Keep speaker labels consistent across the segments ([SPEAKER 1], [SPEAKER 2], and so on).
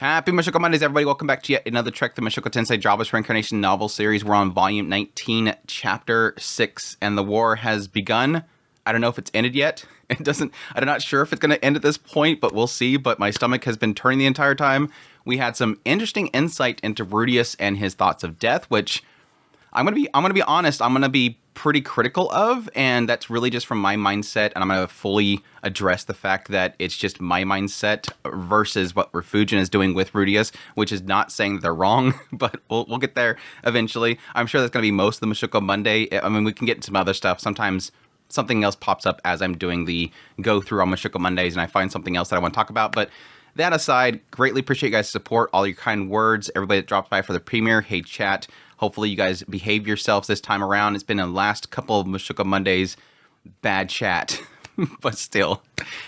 [SPEAKER 1] Happy Mushoku Mondays, everybody. Welcome back to yet another trek, the Mushoku Tensei Jobless Reincarnation novel series. We're on Volume 19, Chapter 6, and the war has begun. I don't know if it's ended yet. I'm not sure if it's going to end at this point, but we'll see. But my stomach has been turning the entire time. We had some interesting insight into Rudius and his thoughts of death, which I'm going to be honest, I'm going to be pretty critical of, and that's really just from my mindset, and I'm going to fully address the fact that it's just my mindset versus what Refugin is doing with Rudius, which is not saying that they're wrong, but we'll get there eventually. I'm sure that's going to be most of the Mushoku Monday. I mean, we can get into some other stuff. Sometimes something else pops up as I'm doing the go-through on Mushoku Mondays, and I find something else that I want to talk about, but that aside, greatly appreciate you guys' support, all your kind words, everybody that dropped by for the premiere. Hey, chat. Hopefully you guys behave yourselves this time around. It's been the last couple of Mushoku Mondays, bad chat. But still,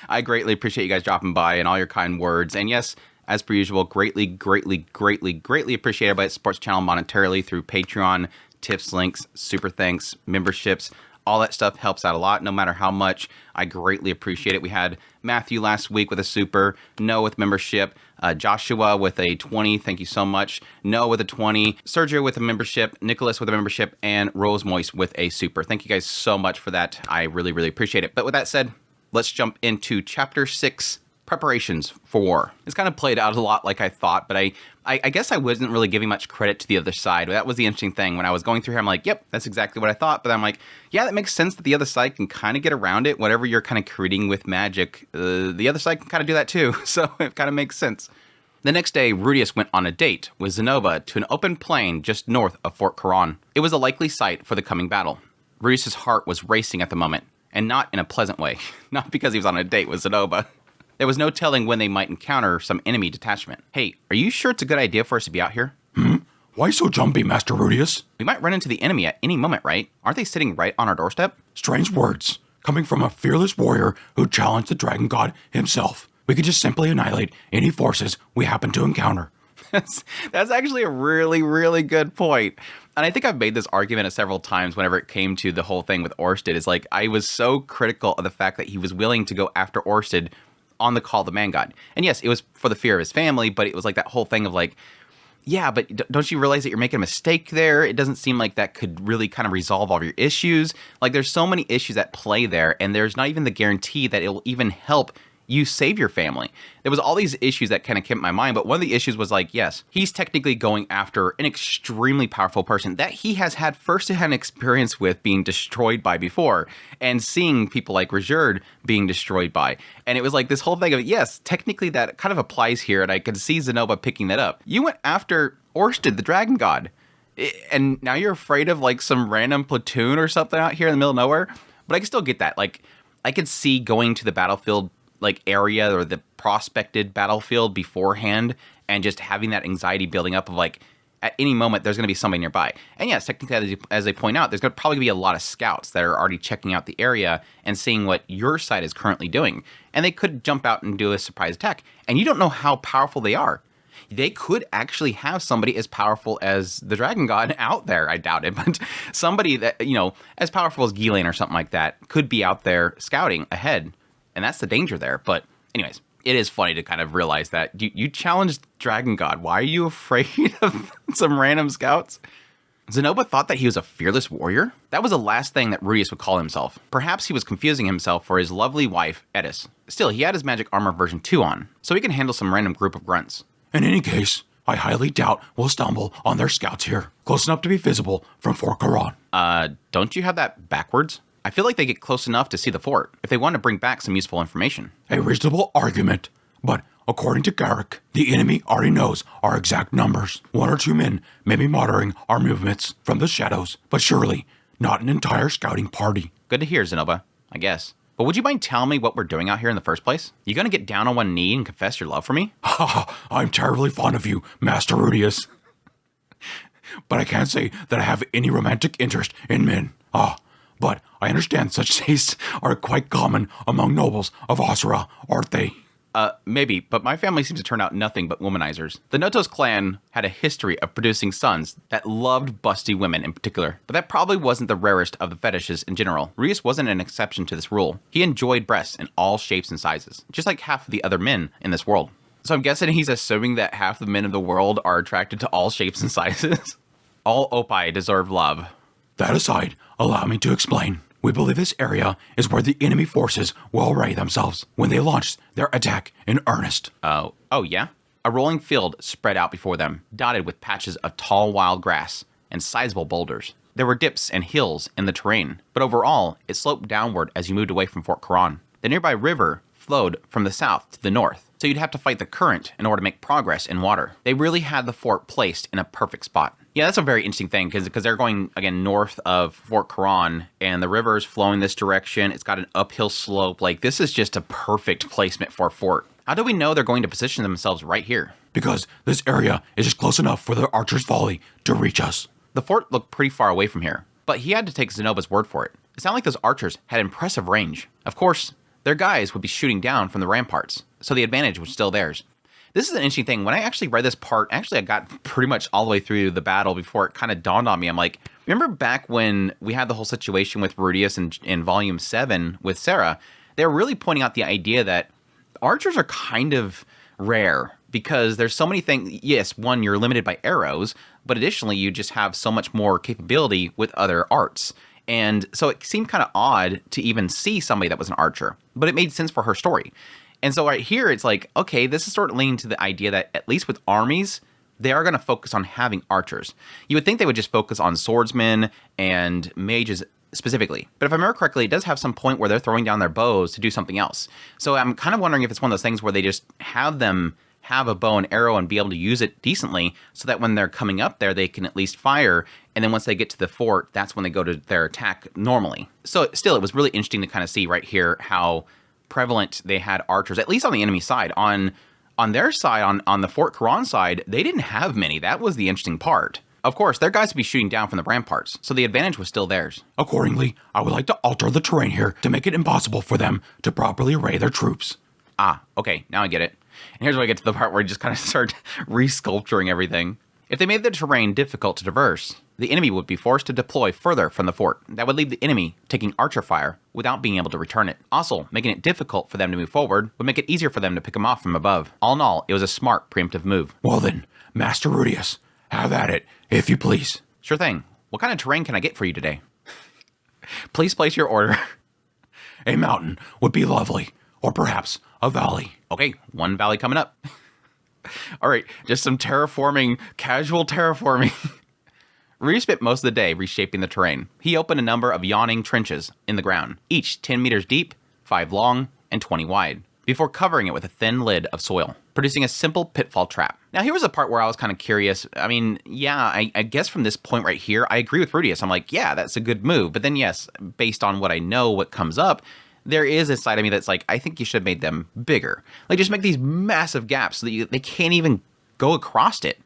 [SPEAKER 1] I greatly appreciate you guys dropping by and all your kind words. And yes, as per usual, greatly appreciate everybody that supports the channel monetarily through Patreon, tips, links, super thanks, memberships. All that stuff helps out a lot, no matter how much. I greatly appreciate it. We had Matthew last week with a super, Noah with membership, Joshua with a 20, thank you so much, Noah with a 20, Sergio with a membership, Nicholas with a membership, and Rose Moist with a super. Thank you guys so much for that. I really appreciate it. But with that said, let's jump into Chapter 6, Preparations for War. It's kind of played out a lot like I thought, but I guess I wasn't really giving much credit to the other side. That was the interesting thing. When I was going through here, I'm like, yep, that's exactly what I thought. But I'm like, yeah, that makes sense that the other side can kind of get around it. Whatever you're kind of creating with magic, the other side can kind of do that too. So it kind of makes sense. The next day, Rudius went on a date with Zenoba to an open plain just north of Fort Coron. It was a likely site for the coming battle. Rudius' heart was racing at the moment, and not in a pleasant way. Not because he was on a date with Zenoba. There was no telling when they might encounter some enemy detachment. Hey, are you sure it's a good idea for us to be out here?
[SPEAKER 2] Why so jumpy, Master Rudius?
[SPEAKER 1] We might run into the enemy at any moment, right? Aren't they sitting right on our doorstep?
[SPEAKER 2] Strange words, coming from a fearless warrior who challenged the dragon god himself. We could just simply annihilate any forces we happen to encounter.
[SPEAKER 1] That's actually a really good point. And I think I've made this argument several times whenever it came to the whole thing with Orsted. Is like, I was so critical of the fact that he was willing to go after Orsted on the call of the man god. And yes, it was for the fear of his family, but it was like that whole thing of like, yeah, but don't you realize that you're making a mistake there? It doesn't seem like that could really kind of resolve all of your issues. Like, there's so many issues at play there, and there's not even the guarantee that it will even help you save your family. There was all these issues that kind of came to my mind, but one of the issues was like, yes, he's technically going after an extremely powerful person that he has had first-hand experience with being destroyed by before, and seeing people like Rajerd being destroyed by. And it was like this whole thing of, yes, technically that kind of applies here, and I could see Zenoba picking that up. You went after Orsted, the dragon god, and now you're afraid of like some random platoon or something out here in the middle of nowhere? But I can still get that. Like, I could see going to the battlefield like area or the prospected battlefield beforehand and just having that anxiety building up of like, at any moment there's going to be somebody nearby. And yes, technically, as they point out, there's going to probably be a lot of scouts that are already checking out the area and seeing what your side is currently doing. And they could jump out and do a surprise attack. And you don't know how powerful they are. They could actually have somebody as powerful as the Dragon God out there. I doubt it, but somebody that, you know, as powerful as Ghislaine or something like that could be out there scouting ahead. And that's the danger there. But anyways, it is funny to kind of realize that you challenged Dragon God. Why are you afraid of some random scouts? Zenoba thought that he was a fearless warrior? That was the last thing that Rudius would call himself. Perhaps he was confusing himself for his lovely wife, Edis. Still, he had his magic armor version 2 on, so he can handle some random group of grunts.
[SPEAKER 2] In any case, I highly doubt we'll stumble on their scouts here, close enough to be visible from Fort Coron.
[SPEAKER 1] Don't you have that backwards? I feel like they get close enough to see the fort, if they want to bring back some useful information.
[SPEAKER 2] A reasonable argument, but according to Garrick, the enemy already knows our exact numbers. 1 or 2 men may be monitoring our movements from the shadows, but surely not an entire scouting party.
[SPEAKER 1] Good to hear, Zenoba, I guess. But would you mind telling me what we're doing out here in the first place? You gonna get down on one knee and confess your love for me?
[SPEAKER 2] I'm terribly fond of you, Master Rudius. But I can't say that I have any romantic interest in men. But I understand such tastes are quite common among nobles of Asura, aren't they?
[SPEAKER 1] Maybe, but my family seems to turn out nothing but womanizers. The Notos clan had a history of producing sons that loved busty women in particular, but that probably wasn't the rarest of the fetishes in general. Rudius wasn't an exception to this rule. He enjoyed breasts in all shapes and sizes, just like half of the other men in this world. So I'm guessing he's assuming that half the men of the world are attracted to all shapes and sizes. All Opie deserve love.
[SPEAKER 2] That aside, allow me to explain. We believe this area is where the enemy forces will array themselves when they launch their attack in earnest.
[SPEAKER 1] Oh yeah? A rolling field spread out before them, dotted with patches of tall wild grass and sizable boulders. There were dips and hills in the terrain, but overall, it sloped downward as you moved away from Fort Caron. The nearby river flowed from the south to the north, so you'd have to fight the current in order to make progress in water. They really had the fort placed in a perfect spot. Yeah, that's a very interesting thing, because they're going, again, north of Fort Caron, and the river is flowing this direction. It's got an uphill slope. Like, this is just a perfect placement for a fort. How do we know they're going to position themselves right here?
[SPEAKER 2] Because this area is just close enough for the archer's volley to reach us.
[SPEAKER 1] The fort looked pretty far away from here, but he had to take Zenoba's word for it. It sounded like those archers had impressive range. Of course, their guys would be shooting down from the ramparts, so the advantage was still theirs. This is an interesting thing. When I actually read this part, I got pretty much all the way through the battle before it kind of dawned on me. I'm like, remember back when we had the whole situation with Rudius in Volume 7 with Sarah? They were really pointing out the idea that archers are kind of rare because there's so many things. Yes, one, you're limited by arrows, but additionally, you just have so much more capability with other arts. And so it seemed kind of odd to even see somebody that was an archer, but it made sense for her story. And so right here, it's like, okay, this is sort of leaning to the idea that at least with armies, they are going to focus on having archers. You would think they would just focus on swordsmen and mages specifically. But if I remember correctly, it does have some point where they're throwing down their bows to do something else. So I'm kind of wondering if it's one of those things where they just have them have a bow and arrow and be able to use it decently so that when they're coming up there, they can at least fire. And then once they get to the fort, that's when they go to their attack normally. So still, it was really interesting to kind of see right here how prevalent they had archers, at least on the enemy side. On their side, on the Fort Caron side, they didn't have many. That was the interesting part. Of course, their guys would be shooting down from the ramparts, so the advantage was still theirs.
[SPEAKER 2] Accordingly, I would like to alter the terrain here to make it impossible for them to properly array their troops.
[SPEAKER 1] Ah, okay, now I get it. And here's where I get to the part where I just kind of start resculpturing everything. If they made the terrain difficult to traverse, the enemy would be forced to deploy further from the fort. That would leave the enemy taking archer fire without being able to return it. Also, making it difficult for them to move forward would make it easier for them to pick them off from above. All in all, it was a smart preemptive move.
[SPEAKER 2] Well then, Master Rudius, have at it, if you please.
[SPEAKER 1] Sure thing. What kind of terrain can I get for you today? Please place your order.
[SPEAKER 2] A mountain would be lovely, or perhaps a valley.
[SPEAKER 1] Okay, one valley coming up. All right, just some terraforming, casual terraforming. Ryu spent most of the day reshaping the terrain. He opened a number of yawning trenches in the ground, each 10 meters deep, 5 long, and 20 wide, before covering it with a thin lid of soil, producing a simple pitfall trap. Now, here was a part where I was kind of curious. I mean, yeah, I guess from this point right here, I agree with Rudius. I'm like, yeah, that's a good move. But then, yes, based on what I know, what comes up, there is a side of me that's like, I think you should have made them bigger. Like, just make these massive gaps so that they can't even go across it.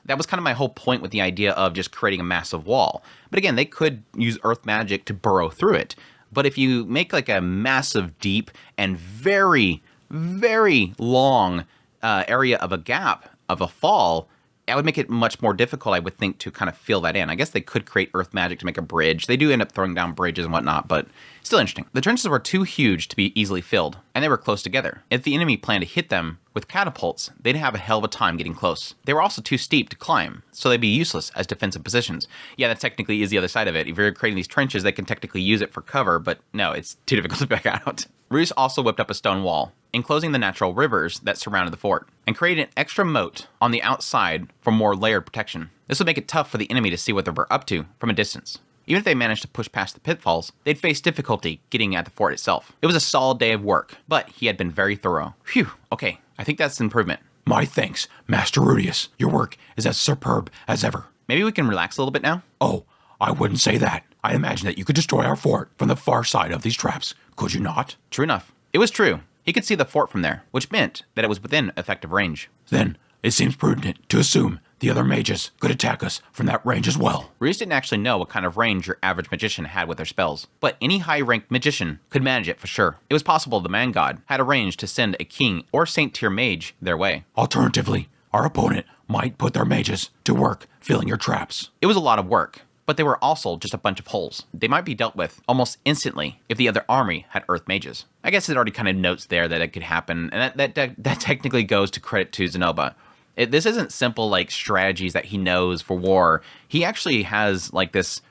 [SPEAKER 1] That was kind of my whole point with the idea of just creating a massive wall. But again, they could use earth magic to burrow through it. But if you make like a massive, deep, and very, very long area of a gap, of a fall, it would make it much more difficult, I would think, to kind of fill that in. I guess they could create earth magic to make a bridge. They do end up throwing down bridges and whatnot, but still interesting. The trenches were too huge to be easily filled, and they were close together. If the enemy planned to hit them with catapults, they'd have a hell of a time getting close. They were also too steep to climb, so they'd be useless as defensive positions. Yeah, that technically is the other side of it. If you're creating these trenches, they can technically use it for cover, but no, it's too difficult to back out. Ruse also whipped up a stone wall, enclosing the natural rivers that surrounded the fort, and created an extra moat on the outside for more layered protection. This would make it tough for the enemy to see what they were up to from a distance. Even if they managed to push past the pitfalls, they'd face difficulty getting at the fort itself. It was a solid day of work, but he had been very thorough. Phew, okay, I think that's an improvement.
[SPEAKER 2] My thanks, Master Rudius. Your work is as superb as ever.
[SPEAKER 1] Maybe we can relax a little bit now?
[SPEAKER 2] Oh, I wouldn't say that. I imagine that you could destroy our fort from the far side of these traps, could you not?
[SPEAKER 1] True enough. It was true. He could see the fort from there, which meant that it was within effective range.
[SPEAKER 2] Then, it seems prudent to assume the other mages could attack us from that range as well.
[SPEAKER 1] Reese didn't actually know what kind of range your average magician had with their spells, but any high-ranked magician could manage it for sure. It was possible the man god had a range to send a king or saint tier mage their way.
[SPEAKER 2] Alternatively, our opponent might put their mages to work filling your traps.
[SPEAKER 1] It was a lot of work, but they were also just a bunch of holes. They might be dealt with almost instantly if the other army had Earth mages. I guess it already kind of notes there that it could happen, and that technically goes to credit to Zenoba. This isn't simple like strategies that he knows for war. He actually has like this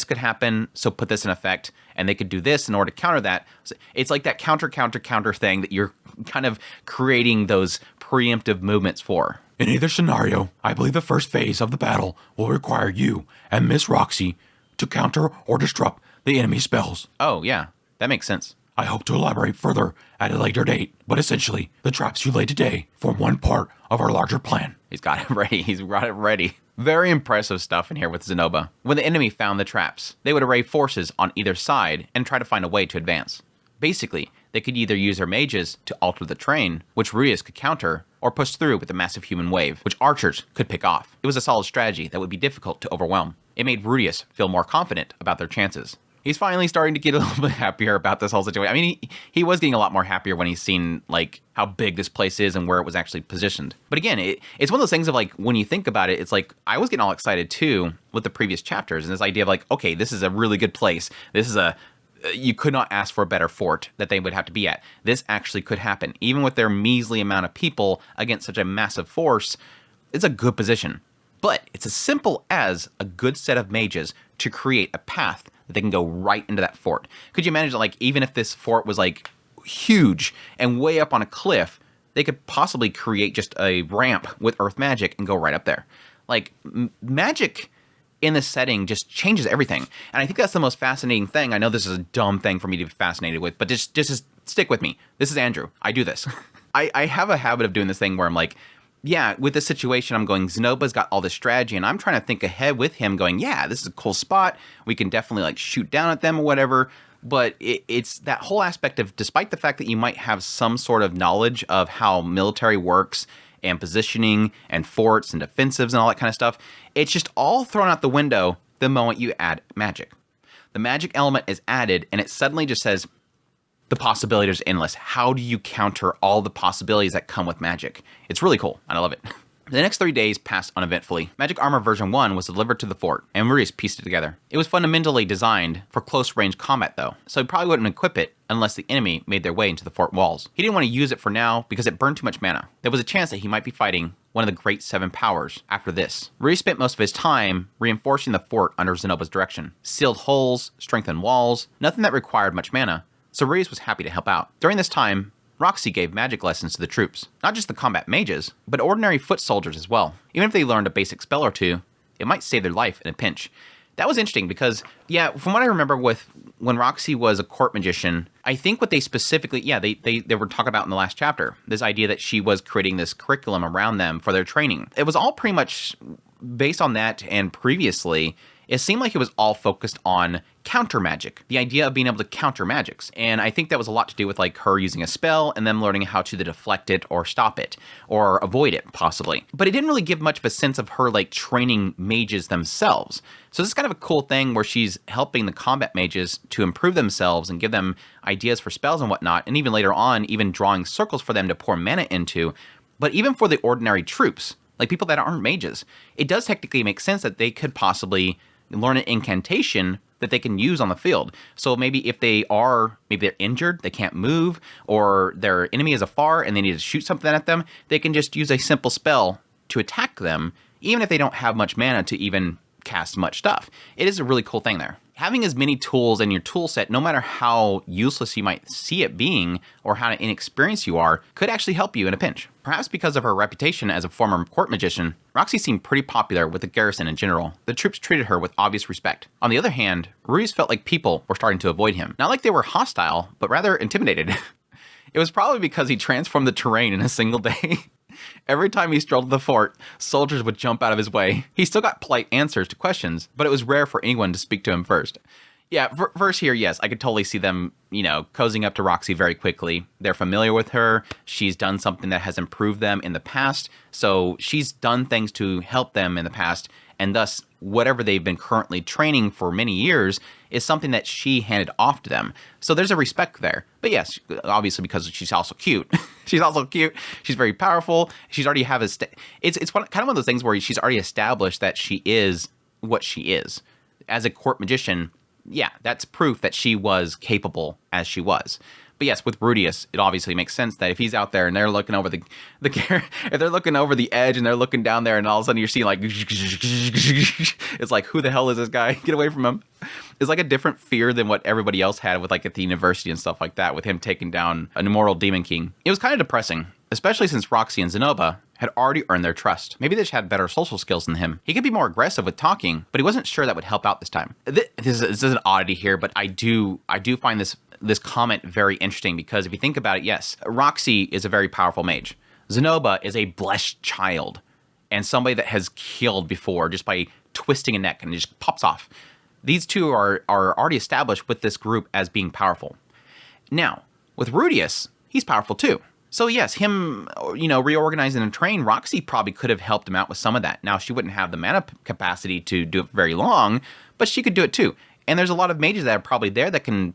[SPEAKER 1] could happen, so put this in effect, and they could do this in order to counter that. It's like that counter thing that you're kind of creating those preemptive movements for.
[SPEAKER 2] In either scenario, I believe the first phase of the battle will require you and Miss Roxy to counter or disrupt the enemy spells.
[SPEAKER 1] Oh, yeah, that makes sense.
[SPEAKER 2] I hope to elaborate further at a later date, but essentially, the traps you laid today form one part of our larger plan.
[SPEAKER 1] He's got it ready. He's got it ready. Very impressive stuff in here with Zenoba. When the enemy found the traps, they would array forces on either side and try to find a way to advance. Basically, they could either use their mages to alter the terrain, which Rudeus could counter, or push through with a massive human wave, which archers could pick off. It was a solid strategy that would be difficult to overwhelm. It made Rudeus feel more confident about their chances. He's finally starting to get a little bit happier about this whole situation. I mean, he was getting a lot more happier when he's seen, like, how big this place is and where it was actually positioned. But again, it's one of those things of, like, when you think about it, it's like, I was getting all excited, too, with the previous chapters, and this idea of, like, okay, this is a really good place. This is you could not ask for a better fort that they would have to be at. This actually could happen. Even with their measly amount of people against such a massive force, it's a good position. But it's as simple as a good set of mages to create a path that they can go right into that fort. Could you imagine, like, even if this fort was, like, huge and way up on a cliff, they could possibly create just a ramp with earth magic and go right up there. Like, magic in this setting just changes everything. And I think that's the most fascinating thing. I know this is a dumb thing for me to be fascinated with, but just stick with me. This is Andrew. I do this. I have a habit of doing this thing where I'm like, yeah, with this situation, I'm going, Zenoba's got all this strategy, and I'm trying to think ahead with him going, yeah, this is a cool spot. We can definitely, like, shoot down at them or whatever. But it's that whole aspect of, despite the fact that you might have some sort of knowledge of how military works and positioning and forts and defensives and all that kind of stuff, it's just all thrown out the window the moment you add magic. The magic element is added, and it suddenly just says, the possibilities are endless. How do you counter all the possibilities that come with magic? It's really cool, and I love it. The next 3 days passed uneventfully. Magic Armor version 1 was delivered to the fort, and Rudeus pieced it together. It was fundamentally designed for close-range combat, though, so he probably wouldn't equip it unless the enemy made their way into the fort walls. He didn't want to use it for now because it burned too much mana. There was a chance that he might be fighting one of the great 7 powers after this. Rudeus spent most of his time reinforcing the fort under Zenoba's direction. Sealed holes, strengthened walls, nothing that required much mana, so Rudeus was happy to help out. During this time, Roxy gave magic lessons to the troops. Not just the combat mages, but ordinary foot soldiers as well. Even if they learned a basic spell or two, it might save their life in a pinch. That was interesting because, yeah, from what I remember with when Roxy was a court magician, I think what they specifically, yeah, they were talking about in the last chapter, this idea that she was creating this curriculum around them for their training. It was all pretty much based on that, and previously, it seemed like it was all focused on counter magic, the idea of being able to counter magics. And I think that was a lot to do with, like, her using a spell and them learning how to deflect it or stop it or avoid it, possibly. But it didn't really give much of a sense of her, like, training mages themselves. So this is kind of a cool thing where she's helping the combat mages to improve themselves and give them ideas for spells and whatnot. And even later on, even drawing circles for them to pour mana into. But even for the ordinary troops, like people that aren't mages, it does technically make sense that they could possibly learn an incantation that they can use on the field. So maybe if maybe they're injured, they can't move, or their enemy is afar and they need to shoot something at them, they can just use a simple spell to attack them, even if they don't have much mana to even cast much stuff. It is a really cool thing there. Having as many tools in your tool set, no matter how useless you might see it being or how inexperienced you are, could actually help you in a pinch. Perhaps because of her reputation as a former court magician, Roxy seemed pretty popular with the garrison in general. The troops treated her with obvious respect. On the other hand, Rudeus felt like people were starting to avoid him. Not like they were hostile, but rather intimidated. It was probably because he transformed the terrain in a single day. Every time he strolled to the fort, soldiers would jump out of his way. He still got polite answers to questions, but it was rare for anyone to speak to him first. Yeah, verse here, yes, I could totally see them, cozying up to Roxy very quickly. They're familiar with her. She's done something that has improved them in the past. So she's done things to help them in the past, and thus whatever they've been currently training for many years is something that she handed off to them. So there's a respect there. But yes, obviously because she's also cute. She's also cute. She's very powerful. She's already it's kind of one of those things where she's already established that she is what she is. as a court magician, yeah, that's proof that she was capable as she was. But yes, with Rudius, it obviously makes sense that if he's out there and they're looking over if they're looking over the edge and they're looking down there and all of a sudden you're seeing like, it's like, who the hell is this guy? Get away from him. It's like a different fear than what everybody else had with like at the university and stuff like that, with him taking down an immortal demon king. It was kind of depressing, especially since Roxy and Zenobia had already earned their trust. Maybe they just had better social skills than him. He could be more aggressive with talking, but he wasn't sure that would help out this time. This is an oddity here, but I do find this comment very interesting, because if you think about it, yes, Roxy is a very powerful mage. Zenobia is a blessed child and somebody that has killed before just by twisting a neck and it just pops off. These two are already established with this group as being powerful. Now, with Rudius, he's powerful too. So yes, him, reorganizing and train, Roxy probably could have helped him out with some of that. Now, she wouldn't have the mana capacity to do it very long, but she could do it too. And there's a lot of mages that are probably there that can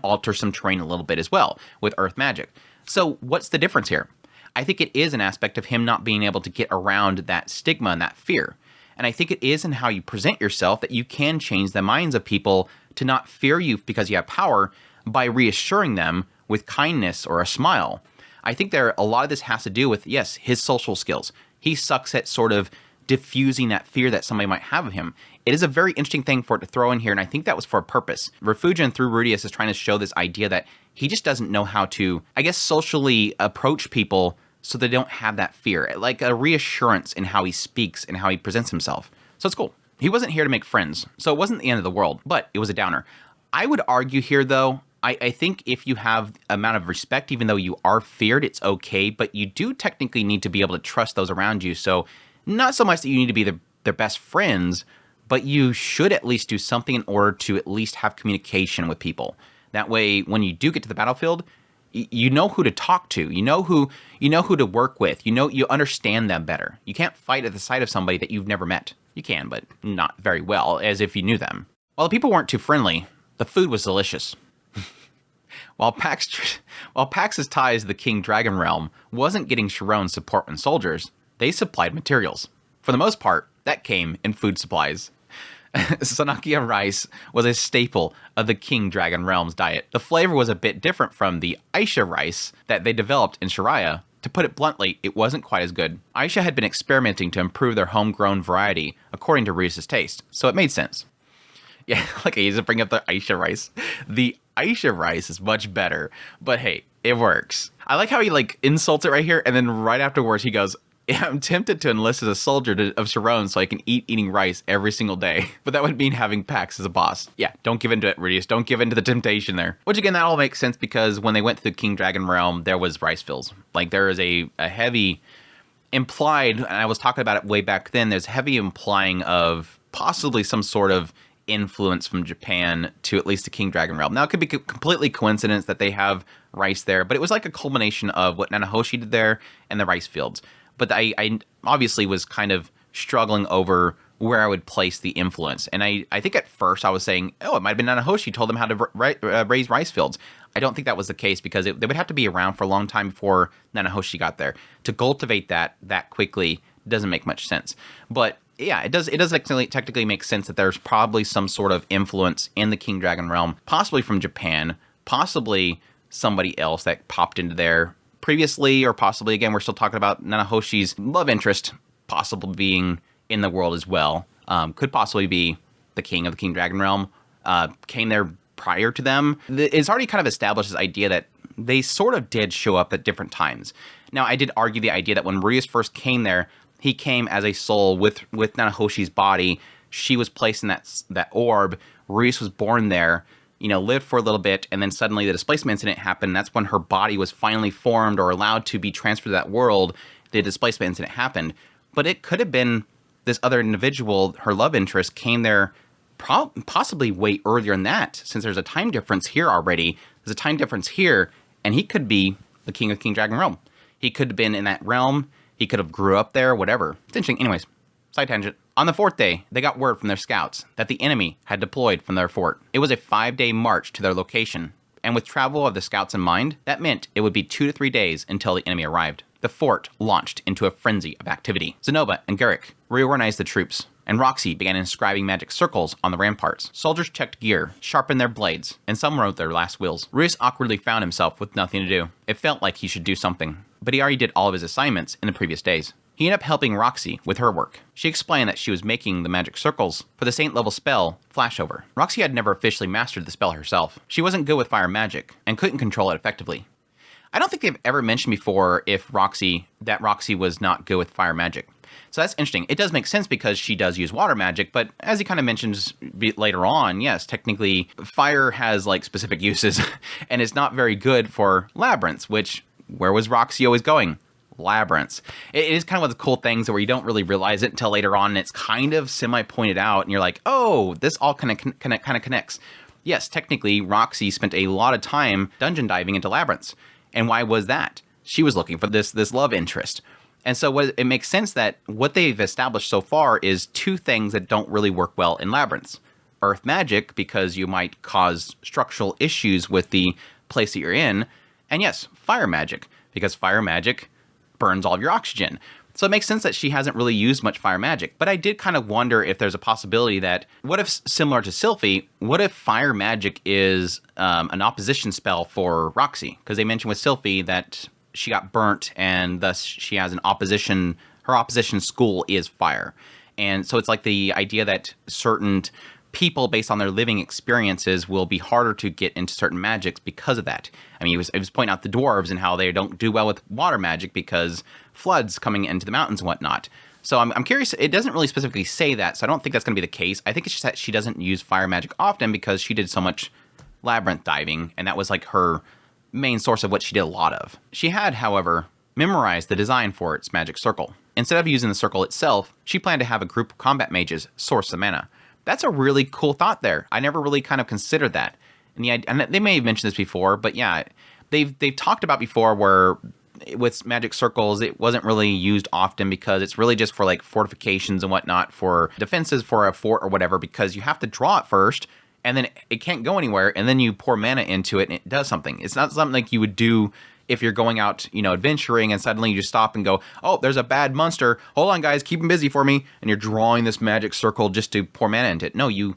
[SPEAKER 1] alter some terrain a little bit as well with earth magic. So what's the difference here? I think it is an aspect of him not being able to get around that stigma and that fear. And I think it is in how you present yourself that you can change the minds of people to not fear you because you have power by reassuring them with kindness or a smile. I think a lot of this has to do with, yes, his social skills. He sucks at sort of diffusing that fear that somebody might have of him. It is a very interesting thing for it to throw in here, and I think that was for a purpose. Refugian through Rudius is trying to show this idea that he just doesn't know how to, I guess, socially approach people so they don't have that fear. Like a reassurance in how he speaks and how he presents himself. So it's cool. He wasn't here to make friends, so it wasn't the end of the world, but it was a downer. I would argue here, though, I think if you have amount of respect, even though you are feared, it's okay, but you do technically need to be able to trust those around you. So not so much that you need to be their best friends, but you should at least do something in order to at least have communication with people. That way, when you do get to the battlefield, you know who to talk to. You know who to work with. You understand them better. You can't fight at the sight of somebody that you've never met. You can, but not very well, as if you knew them. While the people weren't too friendly, the food was delicious. While Pax's ties to the King Dragon Realm wasn't getting Chiron's support and soldiers, they supplied materials. For the most part, that came in food supplies. Sanakia rice was a staple of the King Dragon Realm's diet. The flavor was a bit different from the Aisha rice that they developed in Shiraya. To put it bluntly, it wasn't quite as good. Aisha had been experimenting to improve their homegrown variety according to Reese's taste, so it made sense. Yeah, like I used to bring up the Aisha rice. The Aisha rice is much better, but hey, it works. I like how he insults it right here, and then right afterwards he goes, yeah, I'm tempted to enlist as a soldier of Chiron so I can eating rice every single day. But that would mean having Pax as a boss. Yeah, don't give in to it, Rudius. Don't give in to the temptation there. Which again, that all makes sense because when they went to the King Dragon Realm, there was rice fields. There is a heavy implied, and I was talking about it way back then, there's heavy implying of possibly some sort of influence from Japan to at least the King Dragon Realm. Now, it could be completely coincidence that they have rice there, but it was like a culmination of what Nanahoshi did there and the rice fields. But I obviously was kind of struggling over where I would place the influence. And I think at first I was saying, oh, it might have been Nanahoshi told them how to raise rice fields. I don't think that was the case because they would have to be around for a long time before Nanahoshi got there. To cultivate that quickly doesn't make much sense. But yeah, it does technically make sense that there's probably some sort of influence in the King Dragon Realm, possibly from Japan, possibly somebody else that popped into there previously, or possibly, again, we're still talking about Nanahoshi's love interest possibly being in the world as well. Could possibly be the king of the King Dragon Realm, came there prior to them. It's already kind of established this idea that they sort of did show up at different times. Now, I did argue the idea that when Rudius first came there, he came as a soul with Nanahoshi's body. She was placed in that orb. Rudius was born there, lived for a little bit, and then suddenly the displacement incident happened. That's when her body was finally formed or allowed to be transferred to that world. The displacement incident happened. But it could have been this other individual, her love interest, came there possibly way earlier than that, since there's a time difference here already. There's a time difference here, and he could be the king of King Dragon Realm. He could have been in that realm. He could have grew up there, whatever. It's interesting. Anyways, side tangent. On the fourth day, they got word from their scouts that the enemy had deployed from their fort. It was a 5-day march to their location, and with travel of the scouts in mind, that meant it would be 2 to 3 days until the enemy arrived. The fort launched into a frenzy of activity. Zenobia and Garrick reorganized the troops. and Roxy began inscribing magic circles on the ramparts. Soldiers checked gear, sharpened their blades, and some wrote their last wills. Rudius awkwardly found himself with nothing to do. It felt like he should do something, but he already did all of his assignments in the previous days. He ended up helping Roxy with her work. She explained that she was making the magic circles for the Saint level spell, Flashover. Roxy had never officially mastered the spell herself. She wasn't good with fire magic, and couldn't control it effectively. I don't think they've ever mentioned before that Roxy was not good with fire magic. So that's interesting. It does make sense because she does use water magic, but as he kind of mentions later on, yes, technically fire has like specific uses, and it's not very good for labyrinths, which, where was Roxy always going? Labyrinths. It is kind of one of the cool things where you don't really realize it until later on, and it's kind of semi-pointed out, and you're like, oh, this all kind of connects. Yes, technically, Roxy spent a lot of time dungeon diving into labyrinths. And why was that? She was looking for this love interest. And so it makes sense that what they've established so far is two things that don't really work well in labyrinths. Earth magic, because you might cause structural issues with the place that you're in. And yes, fire magic, because fire magic burns all of your oxygen. So it makes sense that she hasn't really used much fire magic. But I did kind of wonder if there's a possibility that, what if, similar to Sylphie, what if fire magic is an opposition spell for Roxy? Because they mentioned with Sylphie that she got burnt, and thus she has an opposition, her opposition school is fire. And so it's like the idea that certain people, based on their living experiences, will be harder to get into certain magics because of that. I mean, it was pointing out the dwarves and how they don't do well with water magic because floods coming into the mountains and whatnot. So I'm curious, it doesn't really specifically say that, so I don't think that's going to be the case. I think it's just that she doesn't use fire magic often because she did so much labyrinth diving, and that was like her main source of what she did a lot of. She had, however, memorized the design for its magic circle. Instead of using the circle itself, she planned to have a group of combat mages source the mana. That's a really cool thought there. I never really kind of considered that. And they may have mentioned this before, but yeah, they've talked about before where with magic circles, it wasn't really used often because it's really just for like fortifications and whatnot, for defenses for a fort or whatever, because you have to draw it first, and then it can't go anywhere, and then you pour mana into it and it does something. It's not something like you would do if you're going out, adventuring, and suddenly you just stop and go, oh, there's a bad monster. Hold on, guys, keep him busy for me. And you're drawing this magic circle just to pour mana into it. No, you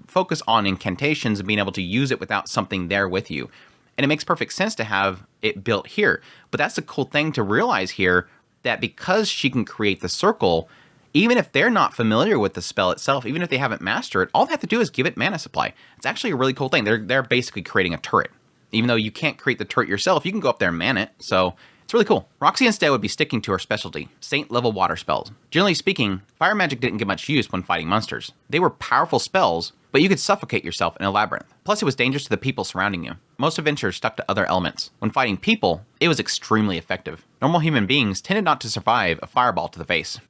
[SPEAKER 1] focus on incantations and being able to use it without something there with you. And it makes perfect sense to have it built here. But that's the cool thing to realize here, that because she can create the circle, even if they're not familiar with the spell itself, even if they haven't mastered it, all they have to do is give it mana supply. It's actually a really cool thing. They're basically creating a turret. Even though you can't create the turret yourself, you can go up there and man it. So it's really cool. Roxy instead would be sticking to her specialty, Saint-level water spells. Generally speaking, fire magic didn't get much use when fighting monsters. They were powerful spells, but you could suffocate yourself in a labyrinth. Plus, it was dangerous to the people surrounding you. Most adventurers stuck to other elements. When fighting people, it was extremely effective. Normal human beings tended not to survive a fireball to the face.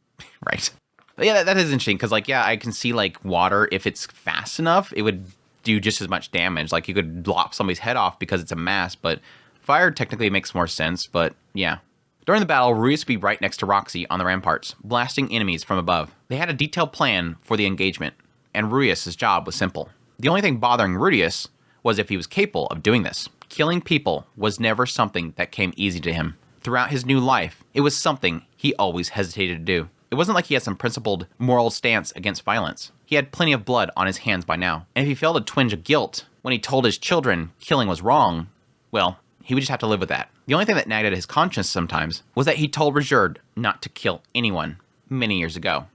[SPEAKER 1] Right. But yeah, that is interesting, because I can see water, if it's fast enough, it would do just as much damage. Like you could lop somebody's head off because it's a mass, but fire technically makes more sense, but yeah. During the battle, Rudius would be right next to Roxy on the ramparts, blasting enemies from above. They had a detailed plan for the engagement, and Rudius' job was simple. The only thing bothering Rudius was if he was capable of doing this. Killing people was never something that came easy to him. Throughout his new life, it was something he always hesitated to do. It wasn't like he had some principled moral stance against violence. He had plenty of blood on his hands by now, and if he felt a twinge of guilt when he told his children killing was wrong, well, he would just have to live with that. The only thing that nagged at his conscience sometimes was that he told Rajerd not to kill anyone many years ago.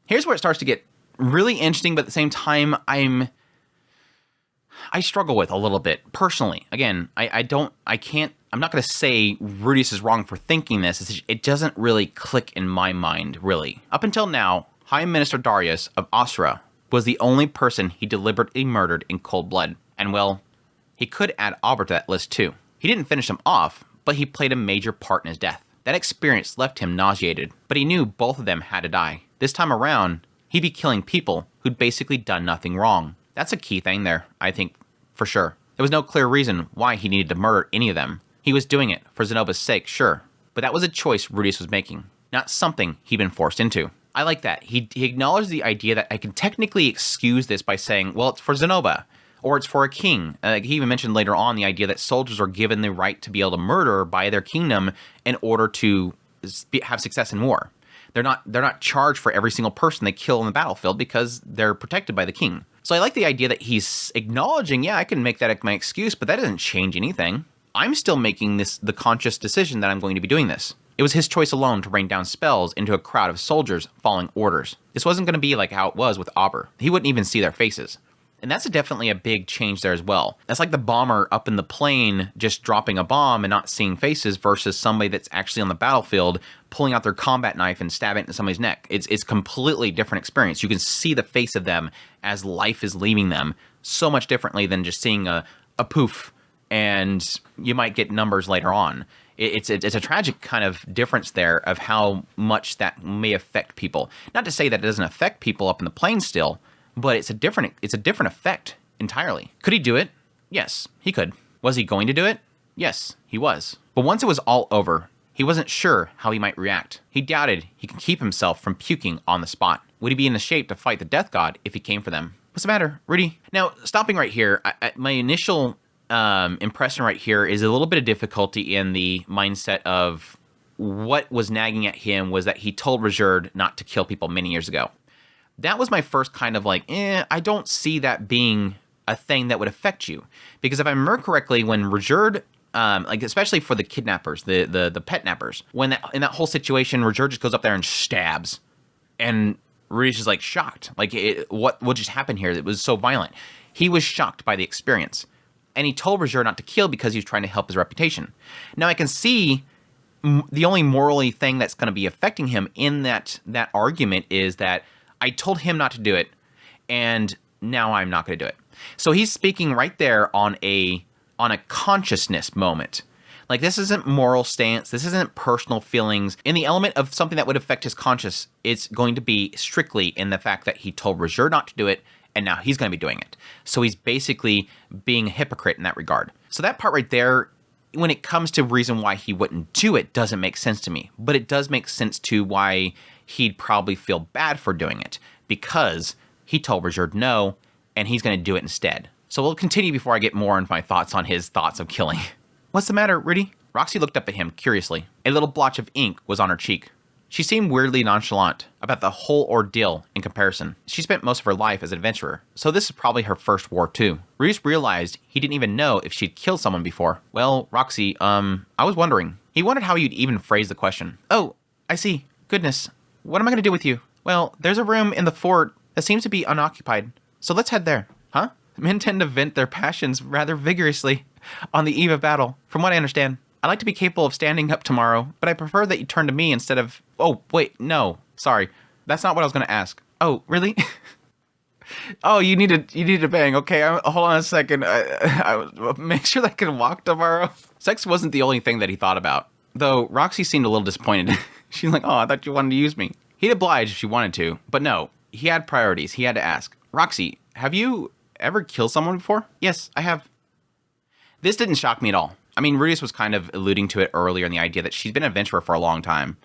[SPEAKER 1] Here's where it starts to get really interesting, but at the same time, I struggle with a little bit personally. Again, I'm not going to say Rudius is wrong for thinking this. It doesn't really click in my mind, really. Up until now, High Minister Darius of Asura was the only person he deliberately murdered in cold blood. And well, he could add Albert to that list too. He didn't finish him off, but he played a major part in his death. That experience left him nauseated, but he knew both of them had to die. This time around, he'd be killing people who'd basically done nothing wrong. That's a key thing there, I think, for sure. There was no clear reason why he needed to murder any of them. He was doing it for Zenoba's sake, sure, but that was a choice Rudius was making, not something he'd been forced into. I like that. He acknowledged the idea that I can technically excuse this by saying, well, it's for Zenoba, or it's for a king. He even mentioned later on the idea that soldiers are given the right to be able to murder by their kingdom in order to have success in war. They're not charged for every single person they kill in the battlefield because they're protected by the king. So I like the idea that he's acknowledging, yeah, I can make that my excuse, but that doesn't change anything. I'm still making the conscious decision that I'm going to be doing this. It was his choice alone to rain down spells into a crowd of soldiers following orders. This wasn't going to be like how it was with Auber. He wouldn't even see their faces. And that's definitely a big change there as well. That's like the bomber up in the plane just dropping a bomb and not seeing faces versus somebody that's actually on the battlefield pulling out their combat knife and stabbing it into somebody's neck. It's completely different experience. You can see the face of them as life is leaving them so much differently than just seeing a poof, and you might get numbers later on. It's a tragic kind of difference there of how much that may affect people. Not to say that it doesn't affect people up in the plane still, but it's a different effect entirely. Could he do it? Yes, he could. Was he going to do it? Yes, he was. But once it was all over, he wasn't sure how he might react. He doubted he could keep himself from puking on the spot. Would he be in the shape to fight the death god if he came for them? What's the matter, Rudy? Now, stopping right here, my initial impression right here is a little bit of difficulty in the mindset of what was nagging at him was that he told Rajerd not to kill people many years ago. That was my first kind of like, I don't see that being a thing that would affect you. Because if I remember correctly, when Rajerd, like especially for the kidnappers, the pet nappers, when in that whole situation, Rajerd just goes up there and stabs. And Rudy's just like shocked. Like, what just happened here? It was so violent. He was shocked by the experience. And he told Rajerd not to kill because he was trying to help his reputation. Now I can see the only morally thing that's going to be affecting him in that argument is that I told him not to do it, and now I'm not going to do it. So he's speaking right there on a consciousness moment. Like, this isn't moral stance. This isn't personal feelings. In the element of something that would affect his conscience, it's going to be strictly in the fact that he told Rajerd not to do it, and now he's going to be doing it. So he's basically being a hypocrite in that regard. So that part right there, when it comes to reason why he wouldn't do it, doesn't make sense to me. But it does make sense to why he'd probably feel bad for doing it, because he told Rajerd no, and he's going to do it instead. So we'll continue before I get more into my thoughts on his thoughts of killing. What's the matter, Rudy? Roxy looked up at him curiously. A little blotch of ink was on her cheek. She seemed weirdly nonchalant about the whole ordeal in comparison. She spent most of her life as an adventurer, so this is probably her first war too. Reese realized he didn't even know if she'd killed someone before. Well, Roxy, I was wondering. He wondered how you'd even phrase the question. Oh, I see. Goodness. What am I going to do with you? Well, there's a room in the fort that seems to be unoccupied, so let's head there. Huh? Men tend to vent their passions rather vigorously on the eve of battle, from what I understand. I'd like to be capable of standing up tomorrow, but I prefer that you turn to me instead of... Oh, wait, no. Sorry. That's not what I was going to ask. Oh, really? Oh, you need to bang. Okay, hold on a second. I make sure that I can walk tomorrow. Sex wasn't the only thing that he thought about, though Roxy seemed a little disappointed. She's like, oh, I thought you wanted to use me. He'd oblige if she wanted to, but no. He had priorities. He had to ask. Roxy, have you ever killed someone before? Yes, I have. This didn't shock me at all. I mean, Rudius was kind of alluding to it earlier in the idea that she's been an adventurer for a long time.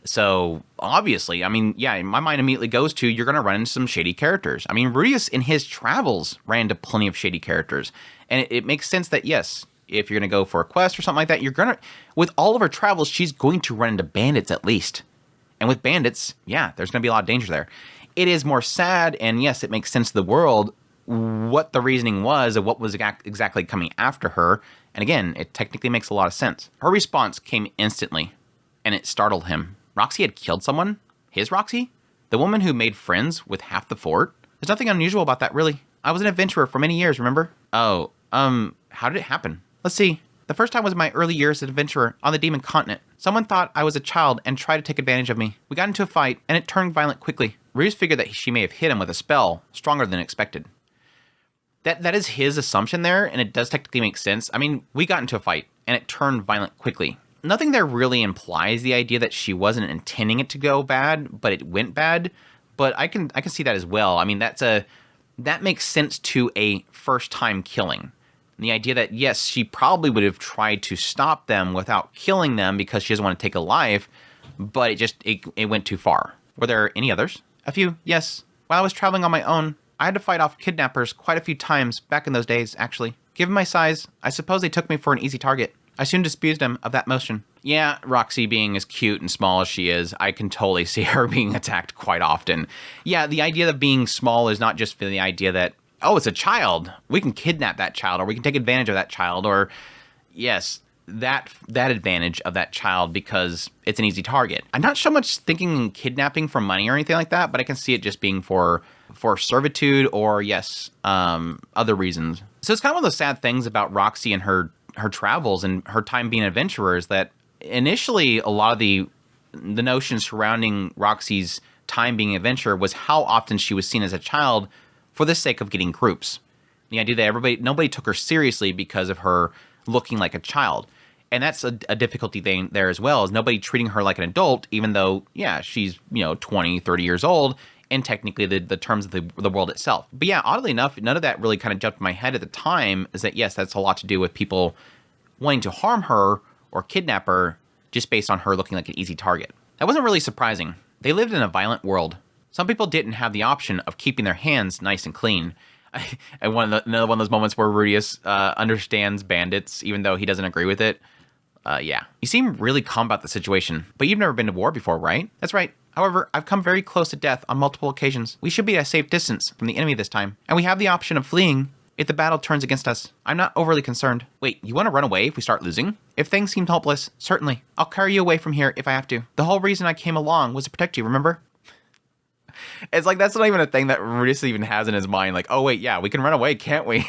[SPEAKER 1] So, obviously, I mean, yeah, my mind immediately goes to, you're going to run into some shady characters. I mean, Rudius in his travels ran into plenty of shady characters. And it makes sense that, yes, if you're going to go for a quest or something like that, you're going to, with all of her travels, she's going to run into bandits at least. And with bandits, yeah, there's going to be a lot of danger there. It is more sad, and yes, it makes sense to the world, what the reasoning was of what was exactly coming after her. And again, it technically makes a lot of sense. Her response came instantly, and it startled him. Roxy had killed someone? His Roxy? The woman who made friends with half the fort? There's nothing unusual about that, really. I was an adventurer for many years, remember? Oh, how did it happen? Let's see. The first time was in my early years as an adventurer on the Demon Continent. Someone thought I was a child and tried to take advantage of me. We got into a fight, and it turned violent quickly. Reeves figured that she may have hit him with a spell stronger than expected. That is his assumption there, and it does technically make sense. I mean, we got into a fight, and it turned violent quickly. Nothing there really implies the idea that she wasn't intending it to go bad, but it went bad. But I can see that as well. I mean, that makes sense to a first-time killing. And the idea that, yes, she probably would have tried to stop them without killing them because she doesn't want to take a life, but it went too far. Were there any others? A few, yes. While I was traveling on my own, I had to fight off kidnappers quite a few times back in those days, actually. Given my size, I suppose they took me for an easy target. I soon disabused them of that motion. Yeah, Roxy being as cute and small as she is, I can totally see her being attacked quite often. Yeah, the idea of being small is not just the idea that, oh, it's a child. We can kidnap that child, or we can take advantage of that child, or, yes, that advantage of that child because it's an easy target. I'm not so much thinking kidnapping for money or anything like that, but I can see it just being for servitude or, yes, other reasons. So it's kind of one of those sad things about Roxy and her travels and her time being an adventurer is that initially a lot of the notion surrounding Roxy's time being an adventurer was how often she was seen as a child for the sake of getting groups. The idea that nobody took her seriously because of her looking like a child. And that's a difficulty thing there as well, is nobody treating her like an adult, even though, yeah, she's, 20, 30 years old, in technically the terms of the world itself. But yeah, oddly enough, none of that really kind of jumped in my head at the time, is that, yes, that's a lot to do with people wanting to harm her or kidnap her just based on her looking like an easy target. That wasn't really surprising. They lived in a violent world. Some people didn't have the option of keeping their hands nice and clean. And another one of those moments where Rudius understands bandits, even though he doesn't agree with it. Yeah. You seem really calm about the situation, but you've never been to war before, right? That's right. However, I've come very close to death on multiple occasions. We should be at a safe distance from the enemy this time, and we have the option of fleeing if the battle turns against us. I'm not overly concerned. Wait, you want to run away if we start losing? If things seem hopeless, certainly. I'll carry you away from here if I have to. The whole reason I came along was to protect you, remember? It's like, that's not even a thing that Rudius even has in his mind. Like, oh wait, yeah, we can run away, can't we?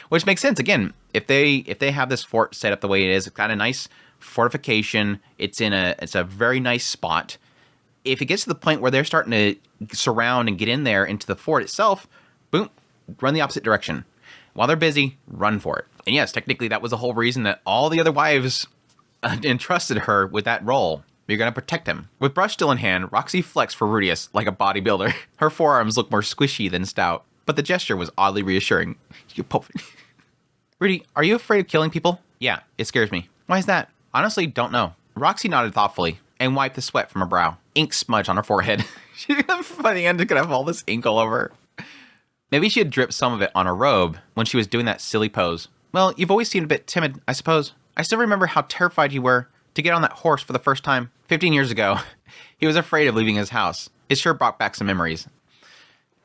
[SPEAKER 1] Which makes sense. Again, if they have this fort set up the way it is, it's got a nice fortification. It's a very nice spot. If it gets to the point where they're starting to surround and get in there into the fort itself, boom, run the opposite direction. While they're busy, run for it. And yes, technically that was the whole reason that all the other wives entrusted her with that role. You're going to protect him. With brush still in hand, Roxy flexed for Rudius like a bodybuilder. Her forearms looked more squishy than stout, but the gesture was oddly reassuring. Rudy, are you afraid of killing people? Yeah, it scares me. Why is that? Honestly, don't know. Roxy nodded thoughtfully and wiped the sweat from her brow. Ink smudge on her forehead. By the end, she's going to have all this ink all over her. Maybe she had dripped some of it on her robe when she was doing that silly pose. Well, you've always seemed a bit timid, I suppose. I still remember how terrified you were to get on that horse for the first time. 15 years ago, he was afraid of leaving his house. It sure brought back some memories.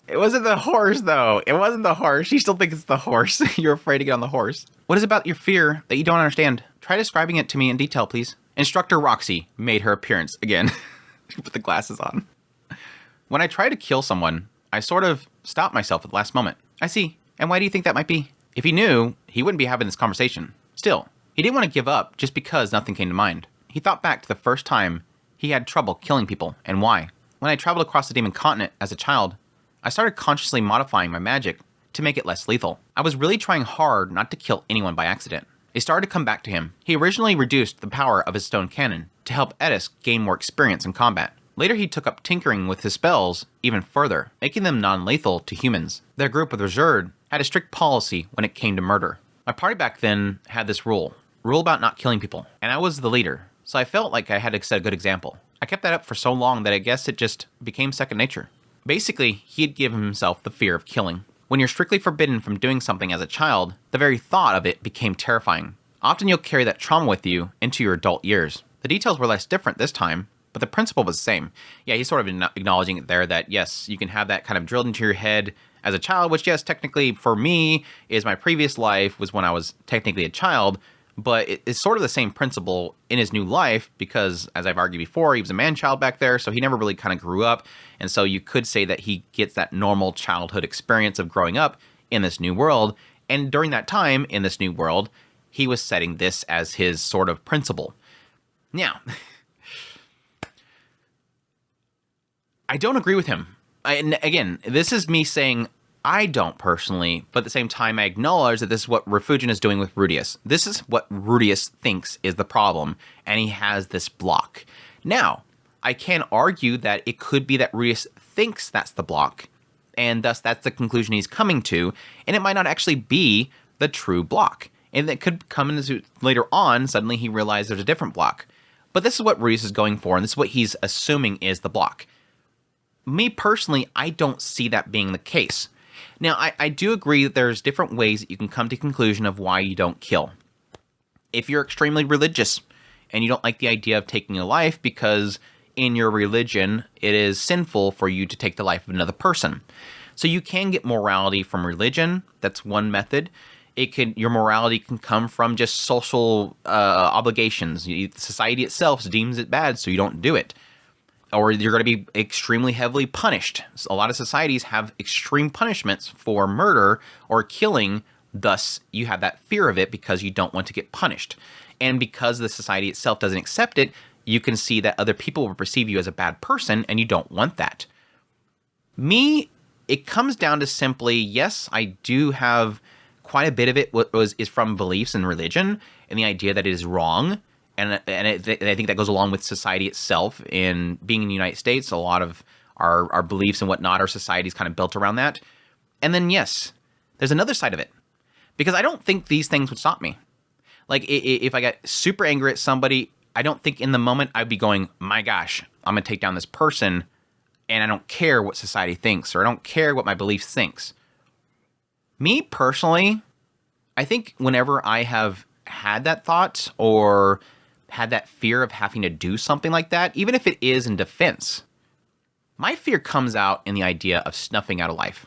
[SPEAKER 1] It wasn't the horse, though. It wasn't the horse. You still think it's the horse. You're afraid to get on the horse. What is about your fear that you don't understand? Try describing it to me in detail, please. Instructor Roxy made her appearance again. She put the glasses on. When I try to kill someone, I sort of stop myself at the last moment. I see. And why do you think that might be? If he knew, he wouldn't be having this conversation. Still, he didn't want to give up just because nothing came to mind. He thought back to the first time he had trouble killing people, and why. When I traveled across the Demon Continent as a child, I started consciously modifying my magic to make it less lethal. I was really trying hard not to kill anyone by accident. It started to come back to him. He originally reduced the power of his stone cannon to help Edis gain more experience in combat. Later he took up tinkering with his spells even further, making them non-lethal to humans. Their group of Reserved had a strict policy when it came to murder. My party back then had this rule about not killing people, and I was the leader, so I felt like I had to set a good example. I kept that up for so long that I guess it just became second nature. Basically, he had given himself the fear of killing. When you're strictly forbidden from doing something as a child, the very thought of it became terrifying. Often you'll carry that trauma with you into your adult years. The details were less different this time, but the principle was the same. Yeah, he's sort of acknowledging it there that, yes, you can have that kind of drilled into your head as a child, which, yes, technically for me is my previous life was when I was technically a child, but it's sort of the same principle in his new life because, as I've argued before, he was a man-child back there, so he never really kind of grew up, and so you could say that he gets that normal childhood experience of growing up in this new world, and during that time in this new world, he was setting this as his sort of principle. Now, I don't agree with him. And again, this is me saying I don't personally, but at the same time, I acknowledge that this is what Refugin is doing with Rudius. This is what Rudius thinks is the problem, and he has this block. Now, I can argue that it could be that Rudius thinks that's the block, and thus that's the conclusion he's coming to, and it might not actually be the true block. And it could come into later on, suddenly he realized there's a different block. But this is what Rudius is going for, and this is what he's assuming is the block. Me personally, I don't see that being the case. Now, I do agree that there's different ways that you can come to the conclusion of why you don't kill. If you're extremely religious, and you don't like the idea of taking a life because in your religion, it is sinful for you to take the life of another person. So you can get morality from religion. That's one method. Your morality can come from just social obligations. Society itself deems it bad, so you don't do it. Or you're going to be extremely heavily punished. A lot of societies have extreme punishments for murder or killing. Thus, you have that fear of it because you don't want to get punished. And because the society itself doesn't accept it, you can see that other people will perceive you as a bad person, and you don't want that. Me, it comes down to simply, yes, I do have quite a bit of it is from beliefs in religion and the idea that it is wrong. And I think that goes along with society itself. In being in the United States, a lot of our beliefs and whatnot, our society is kind of built around that. And then, yes, there's another side of it. Because I don't think these things would stop me. Like, if I got super angry at somebody, I don't think in the moment I'd be going, my gosh, I'm going to take down this person, and I don't care what society thinks, or I don't care what my beliefs thinks. Me, personally, I think whenever I have had that thought, or had that fear of having to do something like that, even if it is in defense, my fear comes out in the idea of snuffing out a life.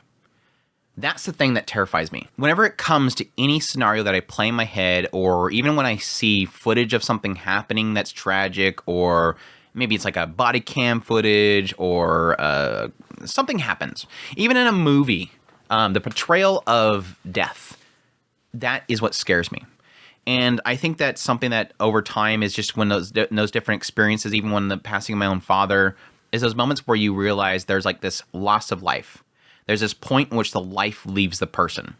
[SPEAKER 1] That's the thing that terrifies me. Whenever it comes to any scenario that I play in my head, or even when I see footage of something happening that's tragic, or maybe it's like a body cam footage, or something happens. Even in a movie, the portrayal of death, that is what scares me. And I think that's something that over time is just when those different experiences, even when the passing of my own father, is those moments where you realize there's like this loss of life. There's this point in which the life leaves the person.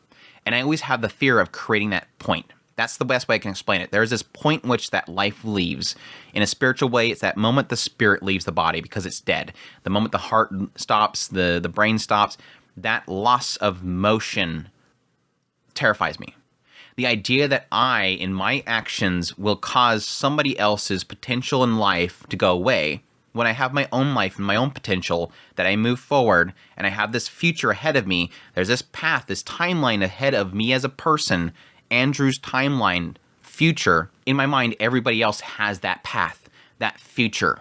[SPEAKER 1] And I always have the fear of creating that point. That's the best way I can explain it. There's this point in which that life leaves. In a spiritual way, it's that moment the spirit leaves the body because it's dead. The moment the heart stops, the brain stops, that loss of motion terrifies me. The idea that I, in my actions, will cause somebody else's potential in life to go away, when I have my own life and my own potential, that I move forward and I have this future ahead of me, there's this path, this timeline ahead of me as a person, Andrew's timeline, future. In my mind, everybody else has that path, that future,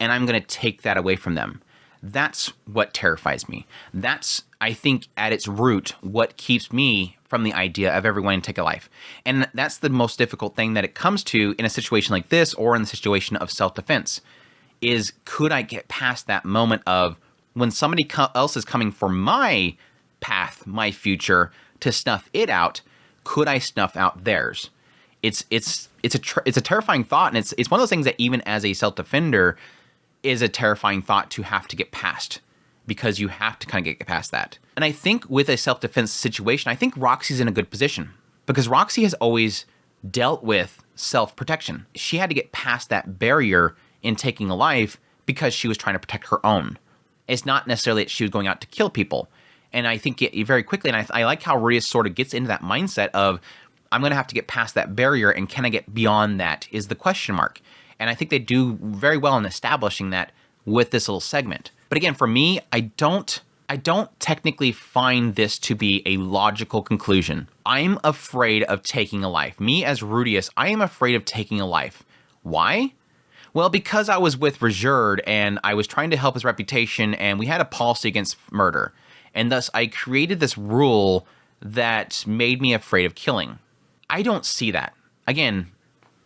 [SPEAKER 1] and I'm going to take that away from them. That's what terrifies me. That's, I think, at its root, what keeps me from the idea of ever wanting to take a life. And that's the most difficult thing that it comes to in a situation like this, or in the situation of self-defense, is could I get past that moment of when somebody else is coming for my path, my future, to snuff it out, could I snuff out theirs? It's a terrifying thought, and it's one of those things that even as a self-defender is a terrifying thought to have to get past, because you have to kind of get past that. And I think with a self-defense situation, I think Roxy's in a good position, because Roxy has always dealt with self-protection. She had to get past that barrier in taking a life because she was trying to protect her own. It's not necessarily that she was going out to kill people. And I think it very quickly, and I like how Rudius sort of gets into that mindset of, I'm going to have to get past that barrier, and can I get beyond that is the question mark. And I think they do very well in establishing that with this little segment. But again, for me, I don't technically find this to be a logical conclusion. I'm afraid of taking a life. Me as Rudius, I am afraid of taking a life. Why? Well, because I was with Regerd and I was trying to help his reputation, and we had a policy against murder. And thus I created this rule that made me afraid of killing. I don't see that. Again,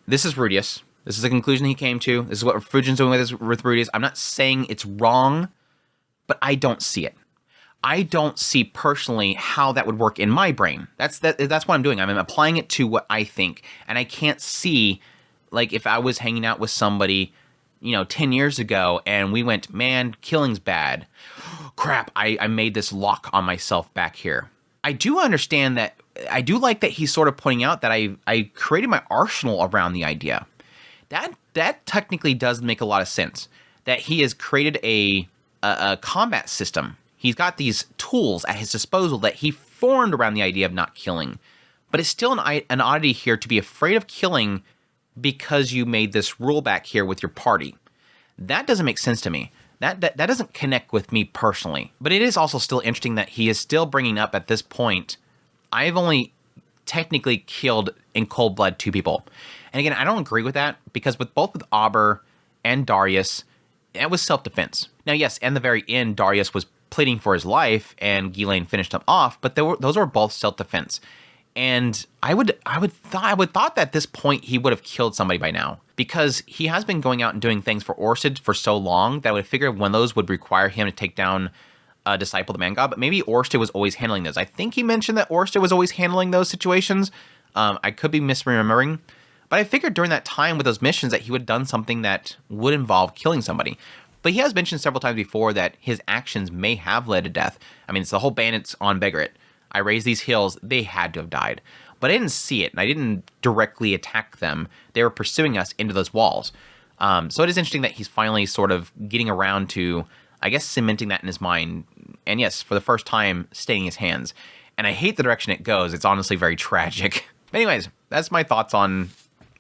[SPEAKER 1] this is Rudius. This is the conclusion he came to. This is what Fujin's doing with Rudius. I'm not saying it's wrong, but I don't see it. I don't see personally how that would work in my brain. That's what I'm doing. I'm applying it to what I think. And I can't see, like, if I was hanging out with somebody, 10 years ago, and we went, man, killing's bad. Crap, I made this lock on myself back here. I do understand that. I do like that he's sort of pointing out that I created my arsenal around the idea. That technically does make a lot of sense. That he has created a combat system. He's got these tools at his disposal that he formed around the idea of not killing. But it's still an oddity here to be afraid of killing because you made this rule back here with your party. That doesn't make sense to me. That doesn't connect with me personally. But it is also still interesting that he is still bringing up at this point, I've only technically killed in cold blood 2 people.
[SPEAKER 3] And again, I don't agree with that, because with both with Auber and Darius, it was self-defense. Now, yes, in the very end, Darius was pleading for his life, and Ghislaine finished him off, but those were both self-defense. And I would thought that at this point he would have killed somebody by now, because he has been going out and doing things for Orsted for so long that I would figure one of those would require him to take down a disciple of the man god. But maybe Orsted was always handling those. I think he mentioned that Orsted was always handling those situations. I could be misremembering, but I figured during that time with those missions that he would have done something that would involve killing somebody. But he has mentioned several times before that his actions may have led to death. I mean, it's the whole bandits on Begaret. I raised these hills, they had to have died. But I didn't see it, and I didn't directly attack them. They were pursuing us into those walls. So it is interesting that he's finally sort of getting around to, I guess, cementing that in his mind. And yes, for the first time, staying his hands. And I hate the direction it goes. It's honestly very tragic. Anyways, that's my thoughts on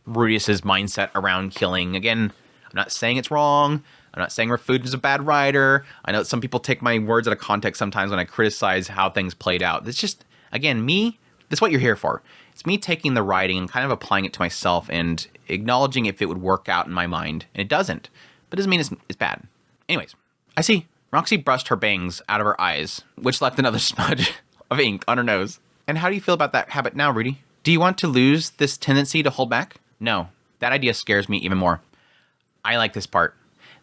[SPEAKER 3] Rudius's mindset around killing. Again, I'm not saying it's wrong. I'm not saying Rafud is a bad writer. I know that some people take my words out of context sometimes when I criticize how things played out. It's just, again, me, that's what you're here for. It's me taking the writing and kind of applying it to myself and acknowledging if it would work out in my mind. And it doesn't. But it doesn't mean it's bad. Anyways, I see. Roxy brushed her bangs out of her eyes, which left another smudge of ink on her nose. And how do you feel about that habit now, Rudy? Do you want to lose this tendency to hold back? No. That idea scares me even more. I like this part.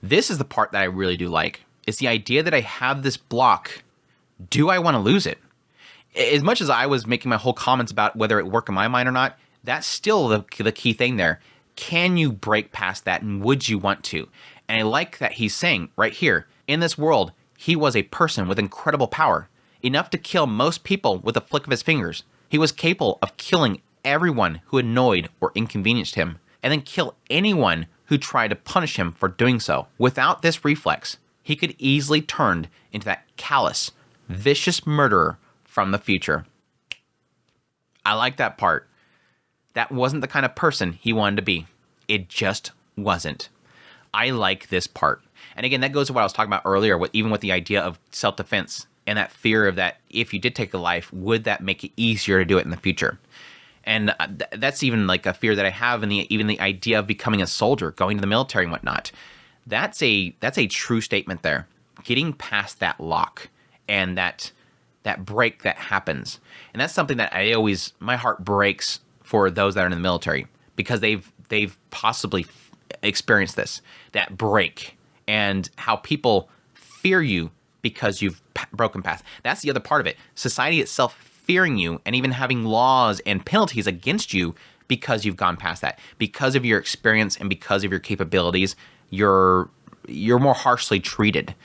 [SPEAKER 3] This is the part that I really do like. It's the idea that I have this block. Do I want to lose it? As much as I was making my whole comments about whether it worked in my mind or not, that's still the key thing there. Can you break past that, and would you want to? And I like that he's saying right here, in this world, he was a person with incredible power, enough to kill most people with a flick of his fingers. He was capable of killing everyone who annoyed or inconvenienced him, and then kill anyone who tried to punish him for doing so. Without this reflex, he could easily turn into that callous, vicious murderer from the future. I like that part. That wasn't the kind of person he wanted to be. It just wasn't. I like this part. And again, that goes to what I was talking about earlier, even with the idea of self-defense and that fear of that if you did take a life, would that make it easier to do it in the future? And that's even like a fear that I have in even the idea of becoming a soldier, going to the military and whatnot. That's a true statement there. Getting past that lock and that break that happens. And that's something that my heart breaks for those that are in the military, because they've possibly experienced this, that break, and how people fear you because you've broken past. That's the other part of it. Society itself fearing you and even having laws and penalties against you because you've gone past that. Because of your experience and because of your capabilities, you're more harshly treated.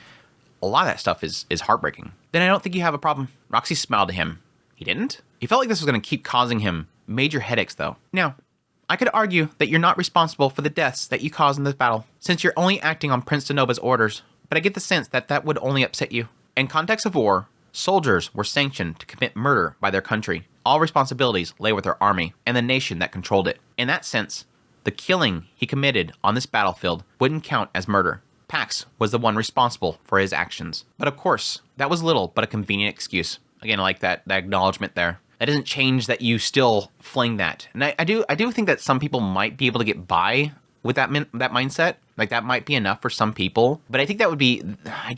[SPEAKER 3] A lot of that stuff is heartbreaking. Then I don't think you have a problem. Roxy smiled at him. He didn't? He felt like this was going to keep causing him major headaches, though. Now, I could argue that you're not responsible for the deaths that you caused in this battle, since you're only acting on Prince Denoba's orders, but I get the sense that that would only upset you. In context of war, soldiers were sanctioned to commit murder by their country. All responsibilities lay with their army and the nation that controlled it. In that sense, the killing he committed on this battlefield wouldn't count as murder. Pax was the one responsible for his actions. But of course, that was little but a convenient excuse. Again, I like that acknowledgement there. That doesn't change that you still fling that. And I do think that some people might be able to get by with that mindset. Like, that might be enough for some people. But I think that would be,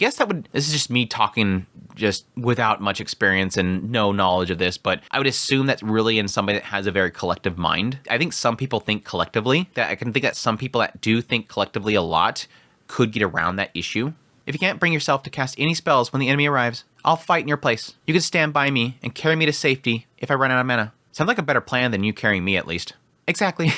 [SPEAKER 3] this is just me talking just without much experience and no knowledge of this, but I would assume that's really in somebody that has a very collective mind. I think some people think collectively. That I can think that some people that do think collectively a lot could get around that issue. If you can't bring yourself to cast any spells when the enemy arrives, I'll fight in your place. You can stand by me and carry me to safety if I run out of mana. Sounds like a better plan than you carrying me, at least. Exactly.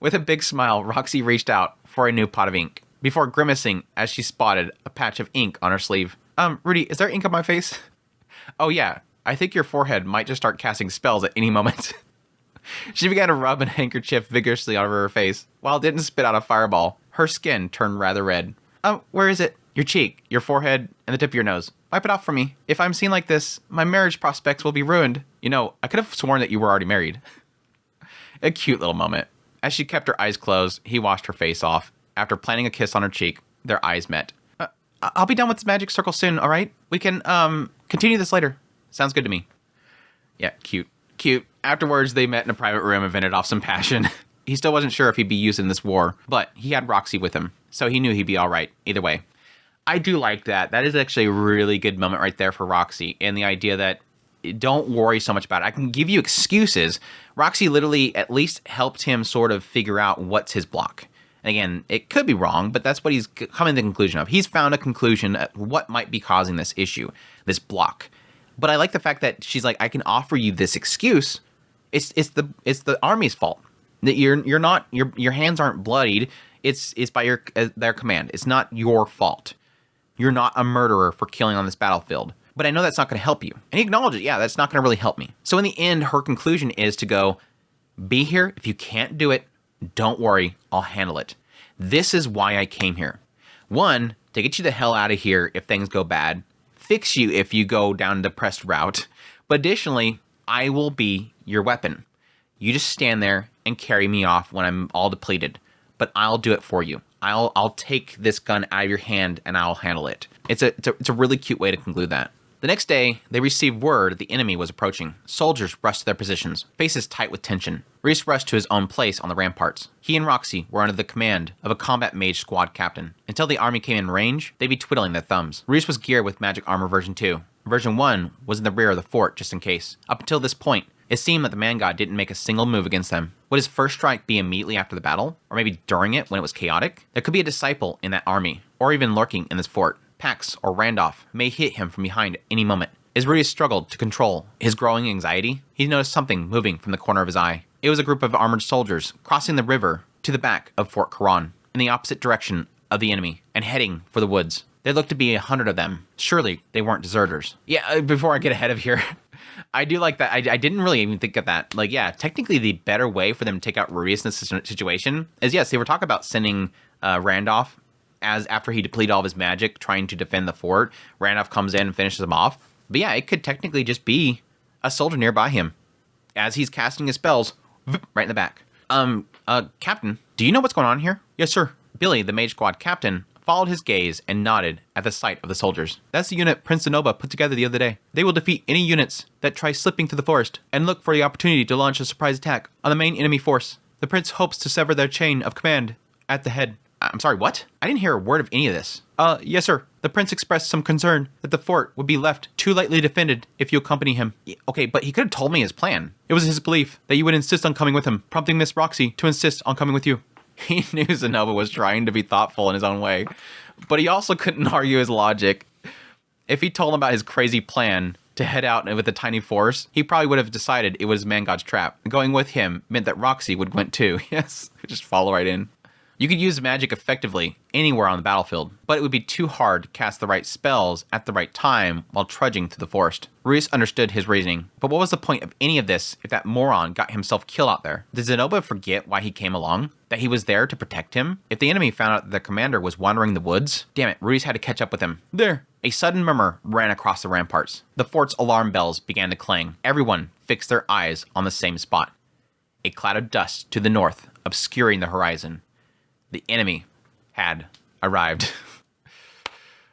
[SPEAKER 3] With a big smile, Roxy reached out for a new pot of ink, before grimacing as she spotted a patch of ink on her sleeve. Rudy, is there ink on my face? Oh yeah, I think your forehead might just start casting spells at any moment. She began to rub a handkerchief vigorously over her face. While it didn't spit out a fireball, her skin turned rather red. Where is it? Your cheek, your forehead, and the tip of your nose. Wipe it off for me. If I'm seen like this, my marriage prospects will be ruined. You know, I could have sworn that you were already married. A cute little moment. As she kept her eyes closed, he washed her face off. After planting a kiss on her cheek, their eyes met. I'll be done with this magic circle soon, all right? We can, continue this later. Sounds good to me. Yeah, cute. Cute. Afterwards, they met in a private room and vented off some passion. He still wasn't sure if he'd be used in this war, but he had Roxy with him, so he knew he'd be all right either way. I do like that. That is actually a really good moment right there for Roxy, and the idea that don't worry so much about it. I can give you excuses. Roxy literally at least helped him sort of figure out what's his block. And again, it could be wrong, but that's what he's coming to the conclusion of. He's found a conclusion at what might be causing this issue, this block. But I like the fact that she's like, I can offer you this excuse. It's the army's fault. That you're not your hands aren't bloodied. It's by their command. It's not your fault. You're not a murderer for killing on this battlefield. But I know that's not going to help you. And he acknowledges, yeah, that's not going to really help me. So in the end, her conclusion is to go, be here. If you can't do it, don't worry. I'll handle it. This is why I came here. One, to get you the hell out of here if things go bad. Fix you if you go down the depressed route. But additionally, I will be your weapon. You just stand there and carry me off when I'm all depleted. But I'll do it for you. I'll take this gun out of your hand and I'll handle it. It's a really cute way to conclude that. The next day, they received word the enemy was approaching. Soldiers rushed to their positions, faces tight with tension. Reese rushed to his own place on the ramparts. He and Roxy were under the command of a combat mage squad captain. Until the army came in range, they'd be twiddling their thumbs. Reese was geared with magic armor version 2. Version 1 was in the rear of the fort just in case. Up until this point, it seemed that the man god didn't make a single move against them. Would his first strike be immediately after the battle? Or maybe during it when it was chaotic? There could be a disciple in that army, or even lurking in this fort. Pax or Randolph may hit him from behind at any moment. As Rudius struggled to control his growing anxiety, he noticed something moving from the corner of his eye. It was a group of armored soldiers crossing the river to the back of Fort Karan, in the opposite direction of the enemy, and heading for the woods. There looked to be 100 of them. Surely they weren't deserters. Yeah, before I get ahead of here, I do like that. I didn't really even think of that. Like, yeah, technically the better way for them to take out Rudius in this situation is, yes, they were talking about sending Randolph as after he depleted all of his magic, trying to defend the fort. Randolph comes in and finishes him off. But yeah, it could technically just be a soldier nearby him as he's casting his spells right in the back. Captain, do you know what's going on here? Yes, sir. Billy, the mage squad captain, followed his gaze and nodded at the sight of the soldiers. That's the unit Prince Zenoba put together the other day. They will defeat any units that try slipping through the forest and look for the opportunity to launch a surprise attack on the main enemy force. The prince hopes to sever their chain of command at the head. I'm sorry, what? I didn't hear a word of any of this. Yes, sir. The prince expressed some concern that the fort would be left too lightly defended if you accompany him. Okay, but he could have told me his plan. It was his belief that you would insist on coming with him, prompting Miss Roxy to insist on coming with you. He knew Zenoba was trying to be thoughtful in his own way, but he also couldn't argue his logic. If he told him about his crazy plan to head out with a tiny force, he probably would have decided it was Mangod's trap. Going with him meant that Roxy would went too. Yes, just follow right in. You could use magic effectively anywhere on the battlefield, but it would be too hard to cast the right spells at the right time while trudging through the forest. Ruiz understood his reasoning, but what was the point of any of this if that moron got himself killed out there? Did Zenoba forget why he came along? That he was there to protect him? If the enemy found out that the commander was wandering the woods, damn it, Ruiz had to catch up with him. There! A sudden murmur ran across the ramparts. The fort's alarm bells began to clang. Everyone fixed their eyes on the same spot. A cloud of dust to the north, obscuring the horizon. The enemy had arrived.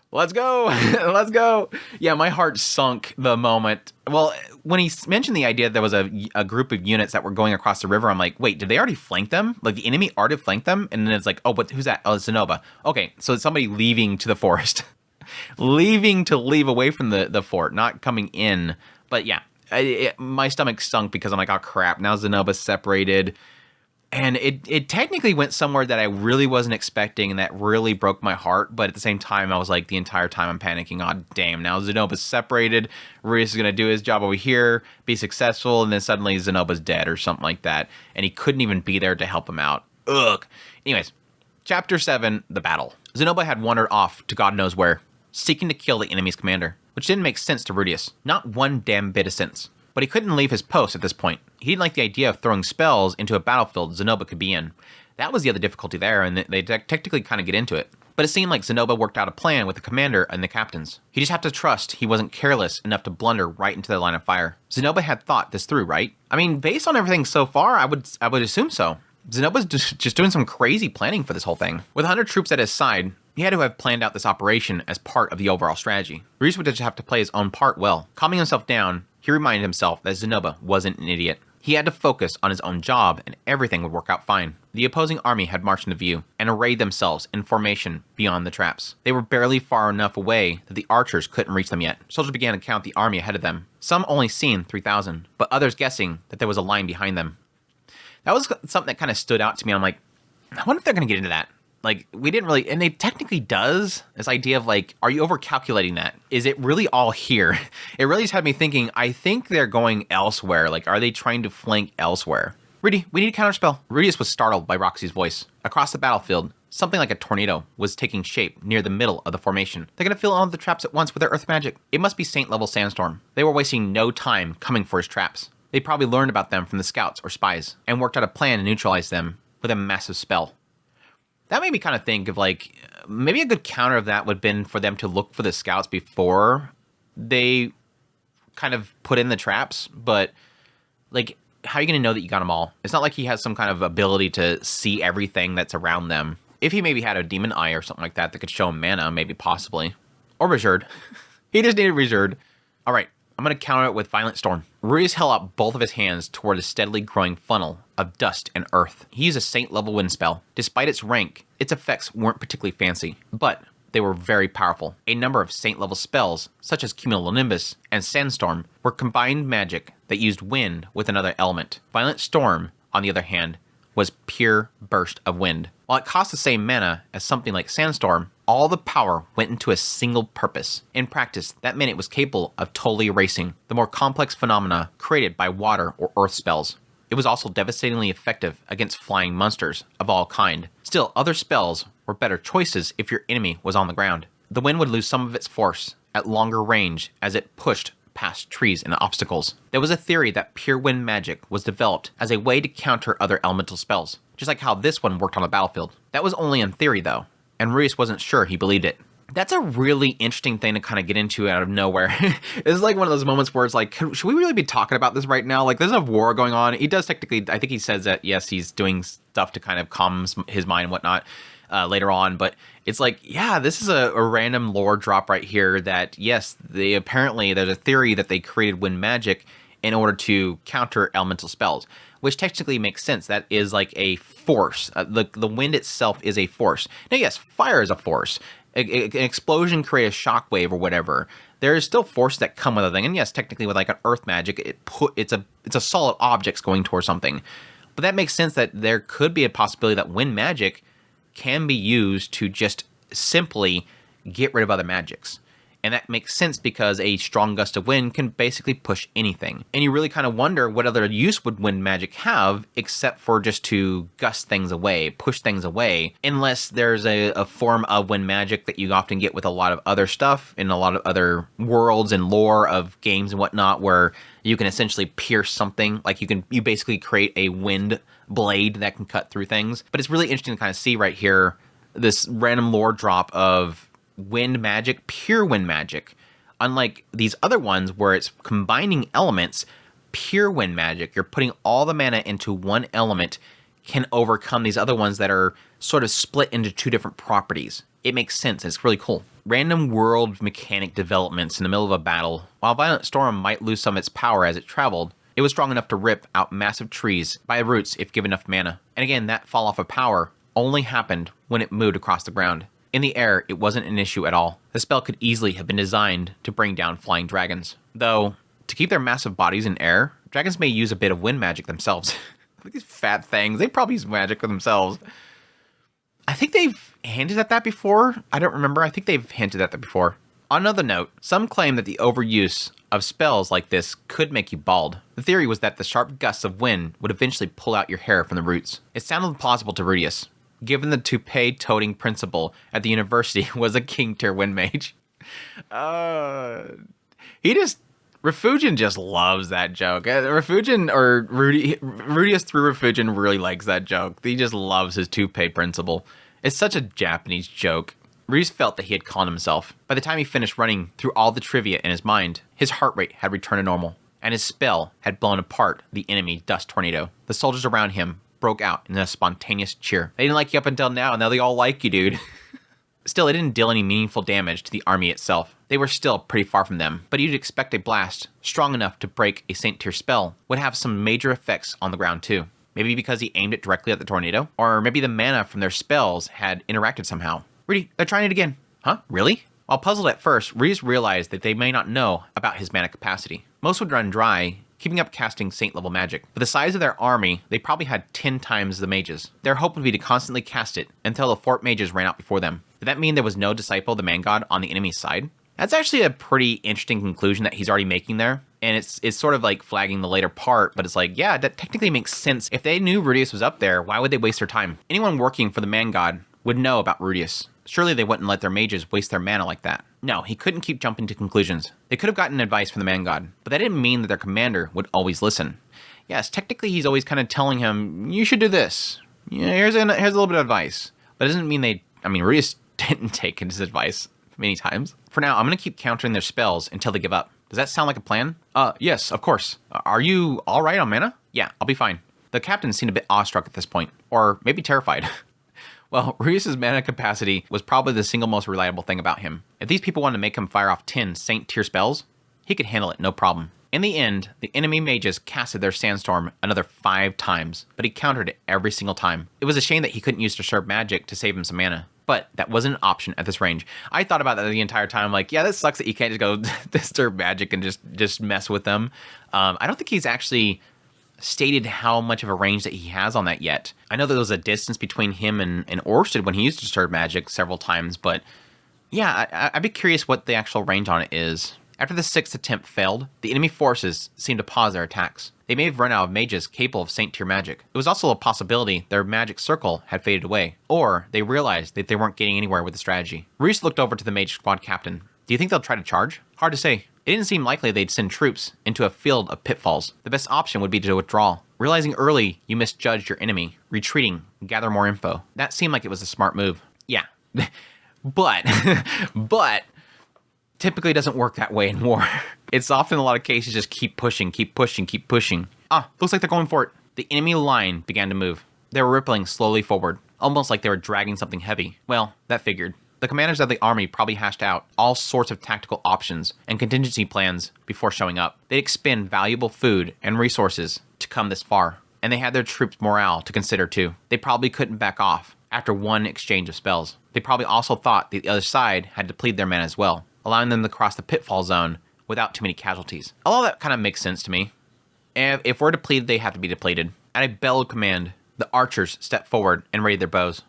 [SPEAKER 3] Let's go. Let's go. Yeah, my heart sunk the moment. Well, when he mentioned the idea that there was a group of units that were going across the river, I'm like, wait, did they already flank them? Like, the enemy already flanked them? And then it's like, oh, but who's that? Oh, it's Zenoba. Okay, so it's somebody leaving to the forest. Leaving to leave away from the fort, not coming in. But yeah, my stomach sunk because I'm like, oh, crap, now Zenoba's separated. And it technically went somewhere that I really wasn't expecting, and that really broke my heart. But at the same time, I was like, the entire time I'm panicking, oh, damn, now Zenoba's separated. Ruiz is going to do his job over here, be successful, and then suddenly Zenoba's dead or something like that. And he couldn't even be there to help him out. Ugh. Anyways, Chapter 7, The Battle. Zenoba had wandered off to God knows where, seeking to kill the enemy's commander, which didn't make sense to Rudius. Not one damn bit of sense. But he couldn't leave his post at this point. He didn't like the idea of throwing spells into a battlefield Zenoba could be in. That was the other difficulty there, and they technically kind of get into it. But it seemed like Zenoba worked out a plan with the commander and the captains. He just had to trust he wasn't careless enough to blunder right into their line of fire. Zenoba had thought this through, right? I mean, based on everything so far, I would assume so. Zenoba's just doing some crazy planning for this whole thing. With 100 troops at his side, he had to have planned out this operation as part of the overall strategy. Reese would just have to play his own part well. Calming himself down, he reminded himself that Zenoba wasn't an idiot. He had to focus on his own job, and everything would work out fine. The opposing army had marched into view and arrayed themselves in formation beyond the traps. They were barely far enough away that the archers couldn't reach them yet. Soldiers began to count the army ahead of them, some only seeing 3,000, but others guessing that there was a line behind them. That was something that kind of stood out to me. I'm like, I wonder if they're going to get into that. Like, we didn't really, and it technically does, this idea of like, are you overcalculating that? Is it really all here? It really just had me thinking, I think they're going elsewhere. Like, are they trying to flank elsewhere? Rudy, we need a counterspell. Rudius was startled by Roxy's voice. Across the battlefield, something like a tornado was taking shape near the middle of the formation. They're going to fill all of the traps at once with their earth magic. It must be Saint-level Sandstorm. They were wasting no time coming for his traps. They probably learned about them from the scouts or spies and worked out a plan to neutralize them with a massive spell. That made me kind of think of like, maybe a good counter of that would have been for them to look for the scouts before they kind of put in the traps. But like, how are you going to know that you got them all? It's not like he has some kind of ability to see everything that's around them. If he maybe had a demon eye or something like that that could show him mana, maybe possibly. Or Reserved. He just needed Reserved. All right, I'm going to counter it with Violent Storm. Rudius held out both of his hands toward a steadily growing funnel of dust and earth. He used a Saint-level wind spell. Despite its rank, its effects weren't particularly fancy, but they were very powerful. A number of Saint-level spells, such as Cumulonimbus and Sandstorm, were combined magic that used wind with another element. Violent Storm, on the other hand, was pure burst of wind. While it cost the same mana as something like Sandstorm, all the power went into a single purpose. In practice, that meant it was capable of totally erasing the more complex phenomena created by water or earth spells. It was also devastatingly effective against flying monsters of all kind. Still, other spells were better choices if your enemy was on the ground. The wind would lose some of its force at longer range as it pushed past trees and obstacles. There was a theory that pure wind magic was developed as a way to counter other elemental spells, just like how this one worked on the battlefield. That was only in theory though, and Rudius wasn't sure he believed it. That's a really interesting thing to kind of get into out of nowhere. It's like one of those moments where it's like, should we really be talking about this right now? Like, there's a war going on. He does technically, I think he says that, yes, he's doing stuff to kind of calm his mind and whatnot later on. But it's like, yeah, this is a random lore drop right here that, yes, apparently there's a theory that they created wind magic in order to counter elemental spells, which technically makes sense. That is like a force. The wind itself is a force. Now, yes, fire is a force. An explosion create a shockwave or whatever. There is still force that come with a thing, and yes, technically with like an earth magic, it's a solid objects going towards something. But that makes sense that there could be a possibility that wind magic can be used to just simply get rid of other magics. And that makes sense because a strong gust of wind can basically push anything. And you really kind of wonder what other use would wind magic have except for just to gust things away, push things away, unless there's a form of wind magic that you often get with a lot of other stuff in a lot of other worlds and lore of games and whatnot, where you can essentially pierce something. Like you basically create a wind blade that can cut through things. But it's really interesting to kind of see right here this random lore drop of wind magic, pure wind magic. Unlike these other ones where it's combining elements, pure wind magic, you're putting all the mana into one element, can overcome these other ones that are sort of split into two different properties. It makes sense. It's really cool. Random world mechanic developments in the middle of a battle. While Violent Storm might lose some of its power as it traveled, it was strong enough to rip out massive trees by the roots if given enough mana. And again, that fall off of power only happened when it moved across the ground. In the air, it wasn't an issue at all. The spell could easily have been designed to bring down flying dragons. Though, to keep their massive bodies in air, dragons may use a bit of wind magic themselves. Look at these fat things. They probably use magic for themselves. I think they've hinted at that before. I don't remember. I think they've hinted at that before. On another note, some claim that the overuse of spells like this could make you bald. The theory was that the sharp gusts of wind would eventually pull out your hair from the roots. It sounded plausible to Rudius, given the toupee-toting principal at the university was a king-tier wind mage. Refugian just loves that joke. Refugian, or Rudius through Refugian really likes that joke. He just loves his toupee principal. It's such a Japanese joke. Rudius felt that he had conned himself. By the time he finished running through all the trivia in his mind, his heart rate had returned to normal, and his spell had blown apart the enemy dust tornado. The soldiers around him broke out in a spontaneous cheer. They didn't like you up until now they all like you, dude. Still, it didn't deal any meaningful damage to the army itself. They were still pretty far from them, but you'd expect a blast strong enough to break a Saint tier spell would have some major effects on the ground too. Maybe because he aimed it directly at the tornado, or maybe the mana from their spells had interacted somehow. Rudy, they're trying it again. Huh? Really? While puzzled at first, Rudius realized that they may not know about his mana capacity. Most would run dry, keeping up casting Saint-level magic. For the size of their army, they probably had 10 times the mages. Their hope would be to constantly cast it until the fort mages ran out before them. Did that mean there was no disciple of the man god on the enemy's side? That's actually a pretty interesting conclusion that he's already making there. And it's sort of like flagging the later part, but it's like, yeah, that technically makes sense. If they knew Rudius was up there, why would they waste their time? Anyone working for the man god would know about Rudius. Surely they wouldn't let their mages waste their mana like that. No, he couldn't keep jumping to conclusions. They could have gotten advice from the man god, but that didn't mean that their commander would always listen. Yes, technically he's always kind of telling him, you should do this. Yeah, here's a little bit of advice. But it doesn't mean Rudius didn't take his advice many times. For now, I'm going to keep countering their spells until they give up. Does that sound like a plan? Yes, of course. Are you all right on mana? Yeah, I'll be fine. The captain seemed a bit awestruck at this point, or maybe terrified. Well, Rudius' mana capacity was probably the single most reliable thing about him. If these people wanted to make him fire off 10 Saint tier spells, he could handle it no problem. In the end, the enemy mages casted their sandstorm another 5 times, but he countered it every single time. It was a shame that he couldn't use Disturb Magic to save him some mana, but that wasn't an option at this range. I thought about that the entire time, like, yeah, that sucks that you can't just go Disturb Magic and just mess with them. I don't think he's actually stated how much of a range that he has on that yet. I know that there was a distance between him and Orsted when he used Disturb Magic several times, but yeah, I'd be curious what the actual range on it is. After the 6th attempt failed, the enemy forces seemed to pause their attacks. They may have run out of mages capable of Saint tier magic. It was also a possibility their magic circle had faded away, or they realized that they weren't getting anywhere with the strategy. Reese looked over to the mage squad captain. Do you think they'll try to charge? Hard to say. It didn't seem likely they'd send troops into a field of pitfalls. The best option would be to withdraw. Realizing early you misjudged your enemy, retreating, gather more info. That seemed like it was a smart move. Yeah. but typically doesn't work that way in war. It's often in a lot of cases just keep pushing, keep pushing, keep pushing. Looks like they're going for it. The enemy line began to move. They were rippling slowly forward, almost like they were dragging something heavy. Well, that figured. The commanders of the army probably hashed out all sorts of tactical options and contingency plans before showing up. They'd expend valuable food and resources to come this far, and they had their troops' morale to consider too. They probably couldn't back off after one exchange of spells. They probably also thought that the other side had depleted their mana as well, allowing them to cross the pitfall zone without too many casualties. All of that kind of makes sense to me. If we're depleted, they have to be depleted. At a bellowed command, the archers stepped forward and readied their bows.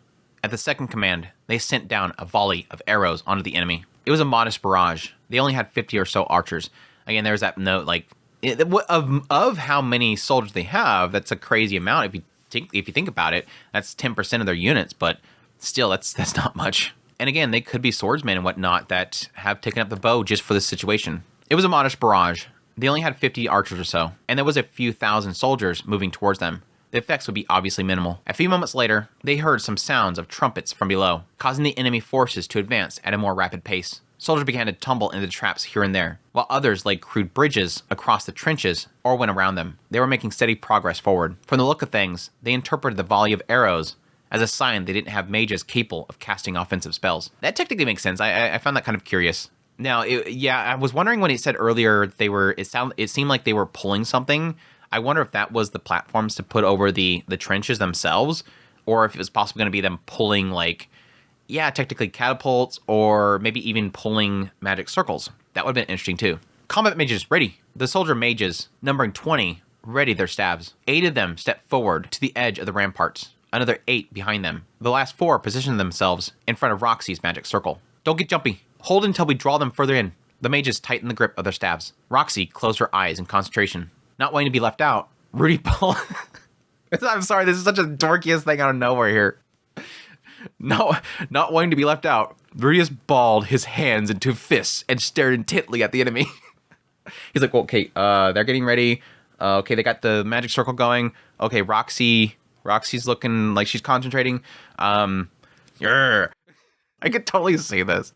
[SPEAKER 3] At the second command, they sent down a volley of arrows onto the enemy. It was a modest barrage. They only had 50 or so archers. Again, there's that note, like, of how many soldiers they have, that's a crazy amount. If you think about it, that's 10% of their units, but still, that's not much. And again, they could be swordsmen and whatnot that have taken up the bow just for this situation. It was a modest barrage. They only had 50 archers or so, and there was a few thousand soldiers moving towards them. The effects would be obviously minimal. A few moments later, they heard some sounds of trumpets from below, causing the enemy forces to advance at a more rapid pace. Soldiers began to tumble into the traps here and there, while others laid crude bridges across the trenches or went around them. They were making steady progress forward. From the look of things, they interpreted the volley of arrows as a sign they didn't have mages capable of casting offensive spells. That technically makes sense. I found that kind of curious. Now, I was wondering when he said earlier it seemed like they were pulling something. I wonder if that was the platforms to put over the trenches themselves, or if it was possibly going to be them pulling, like, yeah, technically catapults, or maybe even pulling magic circles. That would have been interesting too. Combat mages ready. The soldier mages, numbering 20, readied their stabs. 8 of them stepped forward to the edge of the ramparts. Another 8 behind them. The last 4 positioned themselves in front of Roxy's magic circle. Don't get jumpy. Hold until we draw them further in. The mages tightened the grip of their stabs. Roxy closed her eyes in concentration. Not wanting to be left out, Rudy pulled... I'm sorry, this is such a dorkiest thing out of nowhere here. Not wanting to be left out, Rudy just balled his hands into fists and stared intently at the enemy. He's like, well, okay, they're getting ready. Okay, they got the magic circle going. Okay, Roxy's looking like she's concentrating. I could totally see this.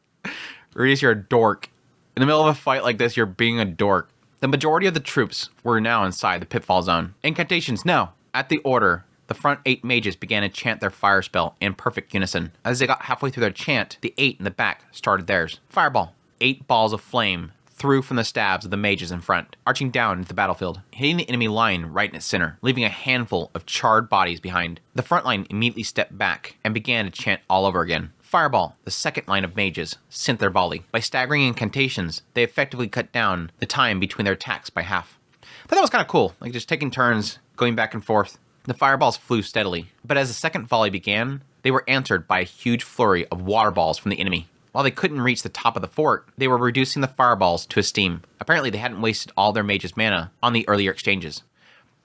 [SPEAKER 3] Rudy's, you're a dork. In the middle of a fight like this, you're being a dork. The majority of the troops were now inside the pitfall zone. Incantations, no. At the order, The front 8 mages began to chant their fire spell in perfect unison. As they got halfway through their chant, the 8 in the back started theirs. Fireball. 8 balls of flame threw from the stabs of the mages in front, arching down into the battlefield, hitting the enemy line right in its center, leaving a handful of charred bodies behind. The front line immediately stepped back and began to chant all over again. Fireball, the second line of mages, sent their volley. By staggering incantations, they effectively cut down the time between their attacks by half. But that was kind of cool, like just taking turns, going back and forth. The fireballs flew steadily, but as the second volley began, they were answered by a huge flurry of water balls from the enemy. While they couldn't reach the top of the fort, they were reducing the fireballs to a steam. Apparently they hadn't wasted all their mages' mana on the earlier exchanges.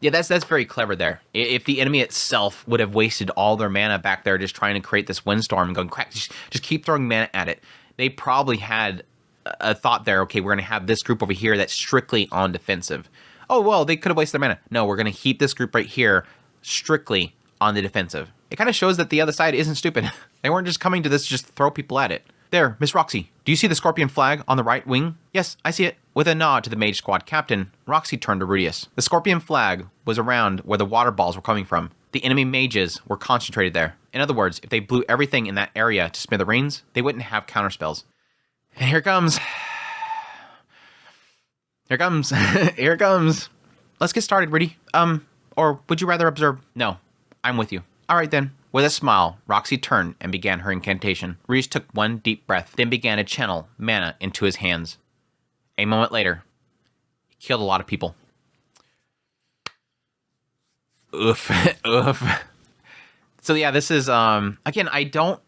[SPEAKER 3] Yeah, that's very clever there. If the enemy itself would have wasted all their mana back there just trying to create this windstorm and going, crack, just keep throwing mana at it, they probably had a thought there, okay, we're going to have this group over here that's strictly on defensive. Oh, well, they could have wasted their mana. No, we're going to keep this group right here strictly on the defensive. It kind of shows that the other side isn't stupid. They weren't just coming to this to just throw people at it. There, Miss Roxy, do you see the scorpion flag on the right wing? Yes, I see it. With a nod to the mage squad captain, Roxy turned to Rudius. The scorpion flag was around where the water balls were coming from. The enemy mages were concentrated there. In other words, if they blew everything in that area to smithereens, they wouldn't have counterspells. And here it comes. Here it comes. Here it comes. Let's get started, Rudy. Or would you rather observe? No, I'm with you. All right then. With a smile, Roxy turned and began her incantation. Reese took one deep breath, then began to channel mana into his hands. A moment later, he killed a lot of people. Oof. Oof. So yeah, this is, again, I don't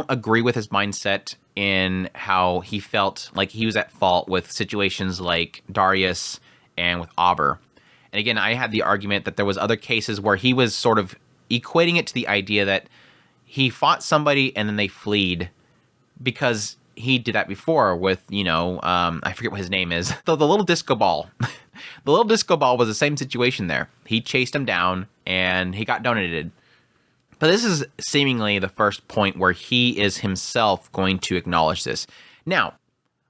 [SPEAKER 3] agree with his mindset in how he felt like he was at fault with situations like Darius and with Auber. And again, I had the argument that there was other cases where he was sort of equating it to the idea that he fought somebody and then they fled because he did that before with, I forget what his name is. The little disco ball. The little disco ball was the same situation there. He chased him down and he got donated. But this is seemingly the first point where he is himself going to acknowledge this. Now,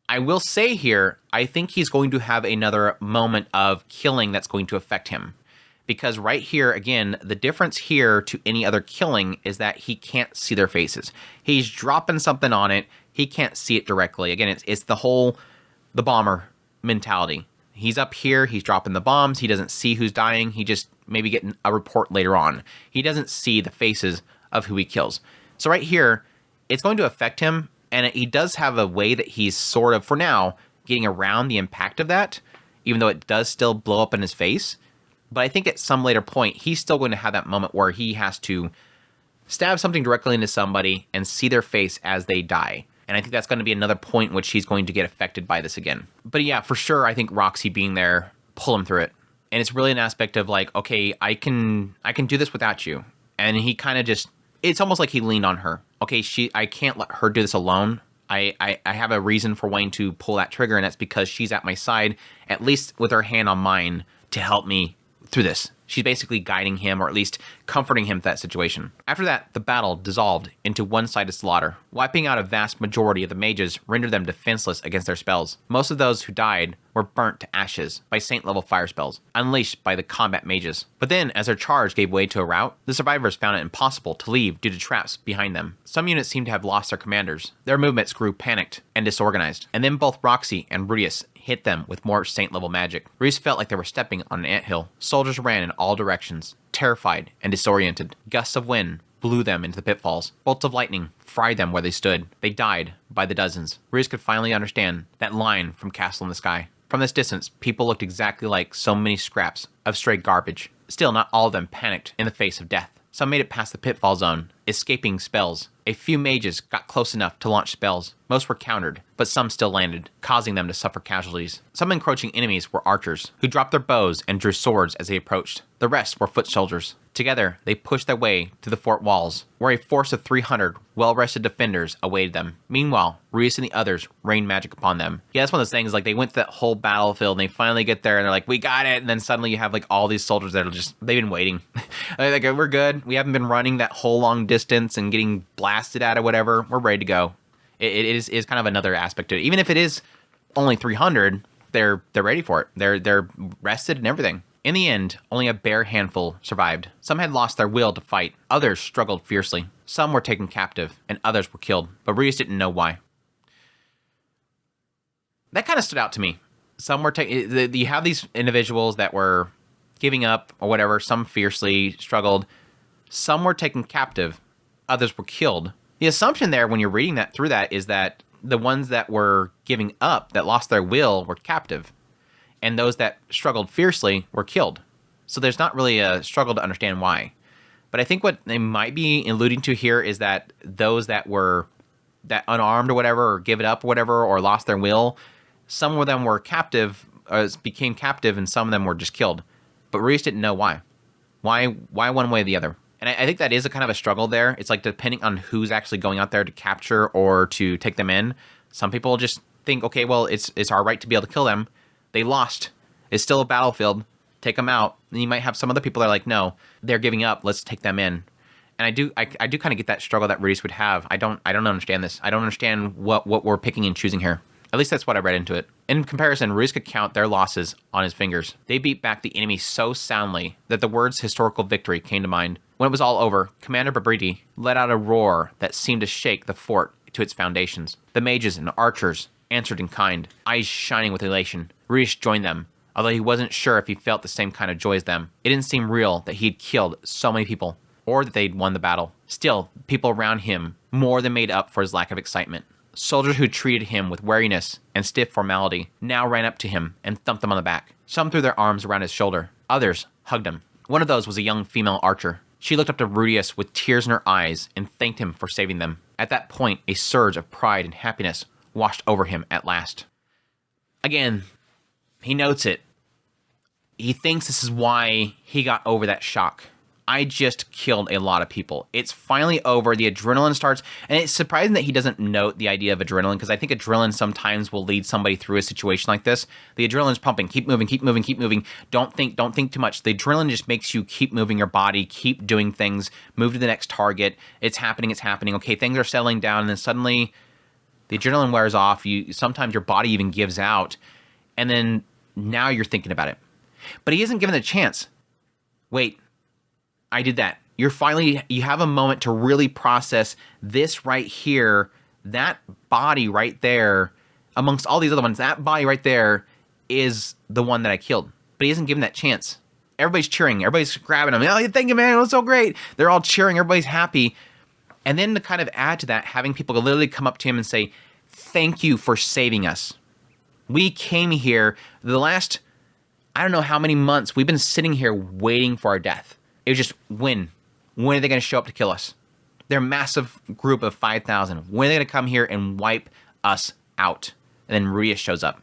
[SPEAKER 3] I will say here, I think he's going to have another moment of killing that's going to affect him. Because right here, again, the difference here to any other killing is that he can't see their faces. He's dropping something on it. He can't see it directly. Again, it's the bomber mentality. He's up here. He's dropping the bombs. He doesn't see who's dying. He just maybe get a report later on. He doesn't see the faces of who he kills. So right here, it's going to affect him. And he does have a way that he's sort of, for now, getting around the impact of that, even though it does still blow up in his face. But I think at some later point, he's still going to have that moment where he has to stab something directly into somebody and see their face as they die. And I think that's going to be another point in which he's going to get affected by this again. But yeah, for sure, I think Roxy being there, pull him through it. And it's really an aspect of like, okay, I can do this without you. And he kind of just, it's almost like he leaned on her. Okay, I can't let her do this alone. I have a reason for wanting to pull that trigger, and that's because she's at my side, at least with her hand on mine, to help me through this. She's basically guiding him, or at least comforting him through that situation. After that, the battle dissolved into one-sided slaughter. Wiping out a vast majority of the mages rendered them defenseless against their spells. Most of those who died were burnt to ashes by saint-level fire spells, unleashed by the combat mages. But then, as their charge gave way to a rout, the survivors found it impossible to leave due to traps behind them. Some units seemed to have lost their commanders. Their movements grew panicked and disorganized. And then both Roxy and Rudius hit them with more saint-level magic. Reese felt like they were stepping on an anthill. Soldiers ran in all directions, terrified and disoriented. Gusts of wind blew them into the pitfalls. Bolts of lightning fried them where they stood. They died by the dozens. Reese could finally understand that line from Castle in the Sky. From this distance, people looked exactly like so many scraps of stray garbage. Still, not all of them panicked in the face of death. Some made it past the pitfall zone, escaping spells. A few mages got close enough to launch spells. Most were countered, but some still landed, causing them to suffer casualties. Some encroaching enemies were archers, who dropped their bows and drew swords as they approached. The rest were foot soldiers. Together, they pushed their way to the fort walls, where a force of 300 well-rested defenders awaited them. Meanwhile, Reese and the others rained magic upon them. Yeah, that's one of those things, like, they went to that whole battlefield, and they finally get there, and they're like, we got it, and then suddenly you have, like, all these soldiers that are just, they've been waiting. Like, we're good. We haven't been running that whole long distance and getting blasted at or whatever. We're ready to go. It is kind of another aspect to it. Even if it is only 300, they're ready for it. They're rested and everything. In the end, only a bare handful survived. Some had lost their will to fight. Others struggled fiercely. Some were taken captive, and others were killed, but Rudeus didn't know why. That kind of stood out to me. Some were taken. You have these individuals that were giving up or whatever. Some fiercely struggled. Some were taken captive. Others were killed. The assumption there, when you're reading that through that, is that the ones that were giving up, that lost their will, were captive, and those that struggled fiercely were killed. So there's not really a struggle to understand why. But I think what they might be alluding to here is that those that were that unarmed or whatever, or give it up or whatever, or lost their will, some of them were captive, became captive, and some of them were just killed. But Rudeus didn't know why. Why one way or the other? And I think that is a kind of a struggle there. It's like depending on who's actually going out there to capture or to take them in. Some people just think, okay, well, it's our right to be able to kill them. They lost. It's still a battlefield. Take them out. And you might have some other people that are like, no, they're giving up. Let's take them in. And I do kind of get that struggle that Rudeus would have. I don't understand this. I don't understand what we're picking and choosing here. At least that's what I read into it. In comparison, Rudeus could count their losses on his fingers. They beat back the enemy so soundly that the words historical victory came to mind. When it was all over, Commander Babriti let out a roar that seemed to shake the fort to its foundations. The mages and archers answered in kind, eyes shining with elation. Rudeus joined them, although he wasn't sure if he felt the same kind of joy as them. It didn't seem real that he had killed so many people, or that they'd won the battle. Still, people around him more than made up for his lack of excitement. Soldiers who treated him with wariness and stiff formality now ran up to him and thumped him on the back. Some threw their arms around his shoulder. Others hugged him. One of those was a young female archer. She looked up to Rudeus with tears in her eyes and thanked him for saving them. At that point, a surge of pride and happiness washed over him at last. Again, he notes it. He thinks this is why he got over that shock. I just killed a lot of people. It's finally over. The adrenaline starts. And it's surprising that he doesn't note the idea of adrenaline, because I think adrenaline sometimes will lead somebody through a situation like this. The adrenaline's pumping. Keep moving, keep moving, keep moving. Don't think too much. The adrenaline just makes you keep moving your body, keep doing things, move to the next target. It's happening, it's happening. Okay, things are settling down, and then suddenly the adrenaline wears off. Sometimes your body even gives out. And then now you're thinking about it. But he isn't given the chance. Wait. I did that. You have a moment to really process this right here, that body right there, amongst all these other ones, that body right there is the one that I killed. But he isn't given that chance. Everybody's cheering. Everybody's grabbing him. Oh, thank you, man. It was so great. They're all cheering. Everybody's happy. And then to kind of add to that, having people literally come up to him and say, thank you for saving us. We came here the last, I don't know how many months, we've been sitting here waiting for our death. It was just, when are they going to show up to kill us? They're a massive group of 5,000. When are they going to come here and wipe us out? And then Rudeus shows up,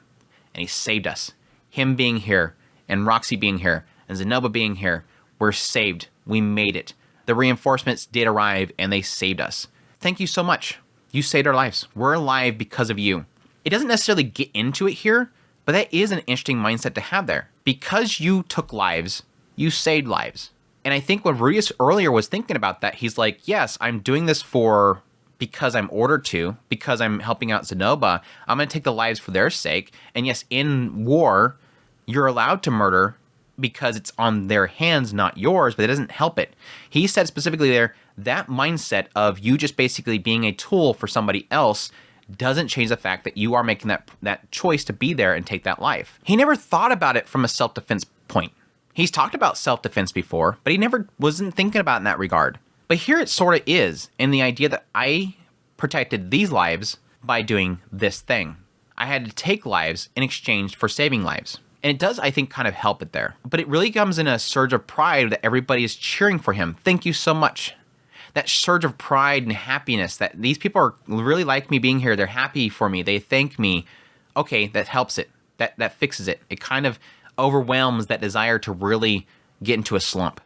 [SPEAKER 3] and he saved us. Him being here, and Roxy being here, and Zenoba being here, we're saved. We made it. The reinforcements did arrive, and they saved us. Thank you so much. You saved our lives. We're alive because of you. It doesn't necessarily get into it here, but that is an interesting mindset to have there. Because you took lives, you saved lives. And I think when Rudeus earlier was thinking about that, he's like, yes, I'm doing this because I'm ordered to, because I'm helping out Zenoba. I'm going to take the lives for their sake. And yes, in war, you're allowed to murder because it's on their hands, not yours, but it doesn't help it. He said specifically there, that mindset of you just basically being a tool for somebody else doesn't change the fact that you are making that choice to be there and take that life. He never thought about it from a self-defense point. He's talked about self-defense before, but he never wasn't thinking about it in that regard. But here it sort of is, in the idea that I protected these lives by doing this thing. I had to take lives in exchange for saving lives. And it does, I think, kind of help it there. But it really comes in a surge of pride that everybody is cheering for him. Thank you so much. That surge of pride and happiness that these people are really like me being here. They're happy for me. They thank me. Okay, that helps it. That fixes it. It kind of overwhelms that desire to really get into a slump.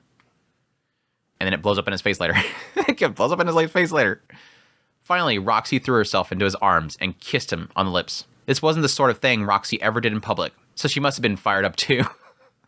[SPEAKER 3] And then it blows up in his face later. It blows up in his face later. Finally, Roxy threw herself into his arms and kissed him on the lips. This wasn't the sort of thing Roxy ever did in public, so she must have been fired up too.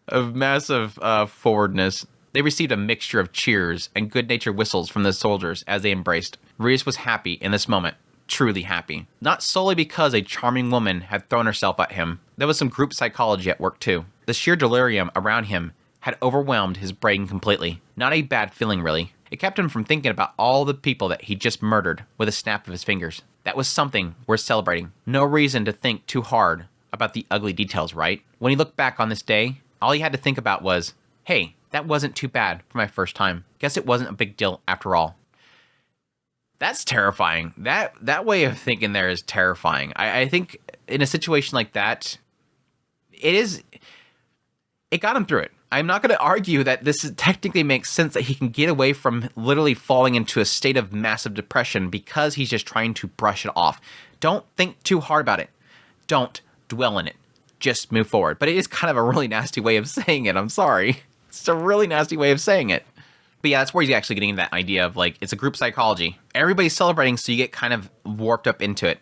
[SPEAKER 3] Of massive forwardness. They received a mixture of cheers and good-natured whistles from the soldiers as they embraced. Rudeus was happy in this moment. Truly happy. Not solely because a charming woman had thrown herself at him. There was some group psychology at work too. The sheer delirium around him had overwhelmed his brain completely. Not a bad feeling, really. It kept him from thinking about all the people that he just murdered with a snap of his fingers. That was something worth celebrating. No reason to think too hard about the ugly details, right? When he looked back on this day, all he had to think about was, hey, that wasn't too bad for my first time. Guess it wasn't a big deal after all. That's terrifying. That way of thinking there is terrifying. I think in a situation like that, it got him through it. I'm not going to argue that technically makes sense that he can get away from literally falling into a state of massive depression because he's just trying to brush it off. Don't think too hard about it. Don't dwell in it. Just move forward. But it is kind of a really nasty way of saying it. I'm sorry. It's a really nasty way of saying it. But yeah, that's where he's actually getting that idea of like, it's a group psychology. Everybody's celebrating, so you get kind of warped up into it.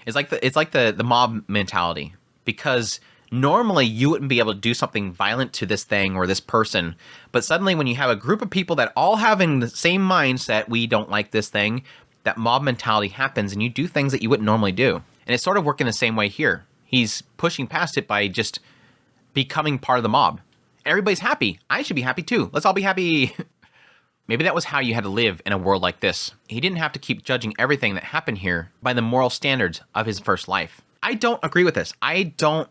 [SPEAKER 3] It's like the mob mentality, because normally you wouldn't be able to do something violent to this thing or this person, but suddenly when you have a group of people that all have in the same mindset, we don't like this thing, that mob mentality happens and you do things that you wouldn't normally do. And it's sort of working the same way here. He's pushing past it by just becoming part of the mob. Everybody's happy. I should be happy too. Let's all be happy. Maybe that was how you had to live in a world like this. He didn't have to keep judging everything that happened here by the moral standards of his first life. I don't agree with this. I don't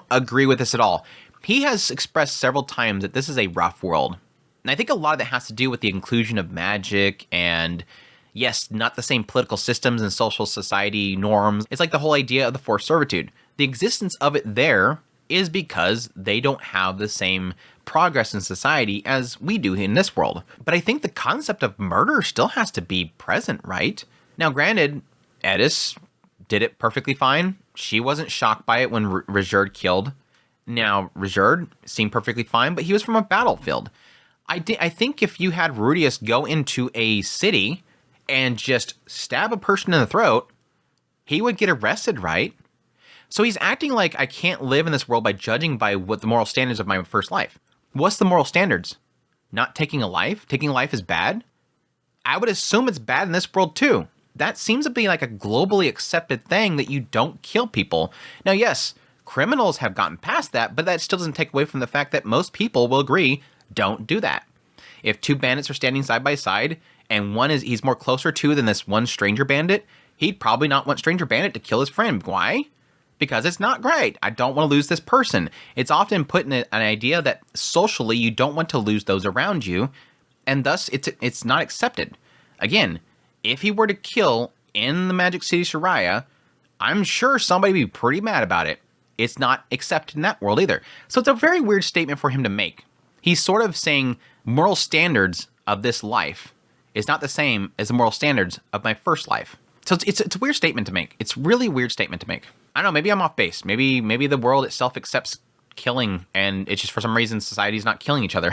[SPEAKER 3] agree with this at all. He has expressed several times that this is a rough world. And I think a lot of that has to do with the inclusion of magic and, yes, not the same political systems and social society norms. It's like the whole idea of the forced servitude. The existence of it there is because they don't have the same progress in society as we do in this world. But I think the concept of murder still has to be present, right? Now, granted, Edis did it perfectly fine. She wasn't shocked by it when Rijerd killed. Now, Rijerd seemed perfectly fine, but he was from a battlefield. I think if you had Rudius go into a city and just stab a person in the throat, he would get arrested, right? So he's acting like I can't live in this world by judging by what the moral standards of my first life. What's the moral standards? Not taking a life? Taking a life is bad? I would assume it's bad in this world too. That seems to be like a globally accepted thing that you don't kill people. Now, yes, criminals have gotten past that, but that still doesn't take away from the fact that most people will agree, don't do that. If two bandits are standing side by side, and he's more closer to than this one stranger bandit, he'd probably not want stranger bandit to kill his friend. Why? Because it's not great. I don't want to lose this person. It's often put in an idea that socially you don't want to lose those around you, and thus it's not accepted. Again, if he were to kill in the Magic City Shariah, I'm sure somebody would be pretty mad about it. It's not accepted in that world either. So it's a very weird statement for him to make. He's sort of saying moral standards of this life is not the same as the moral standards of my first life. So it's a weird statement to make. It's really weird statement to make. I don't know, maybe I'm off base. Maybe the world itself accepts killing, and it's just for some reason society's not killing each other.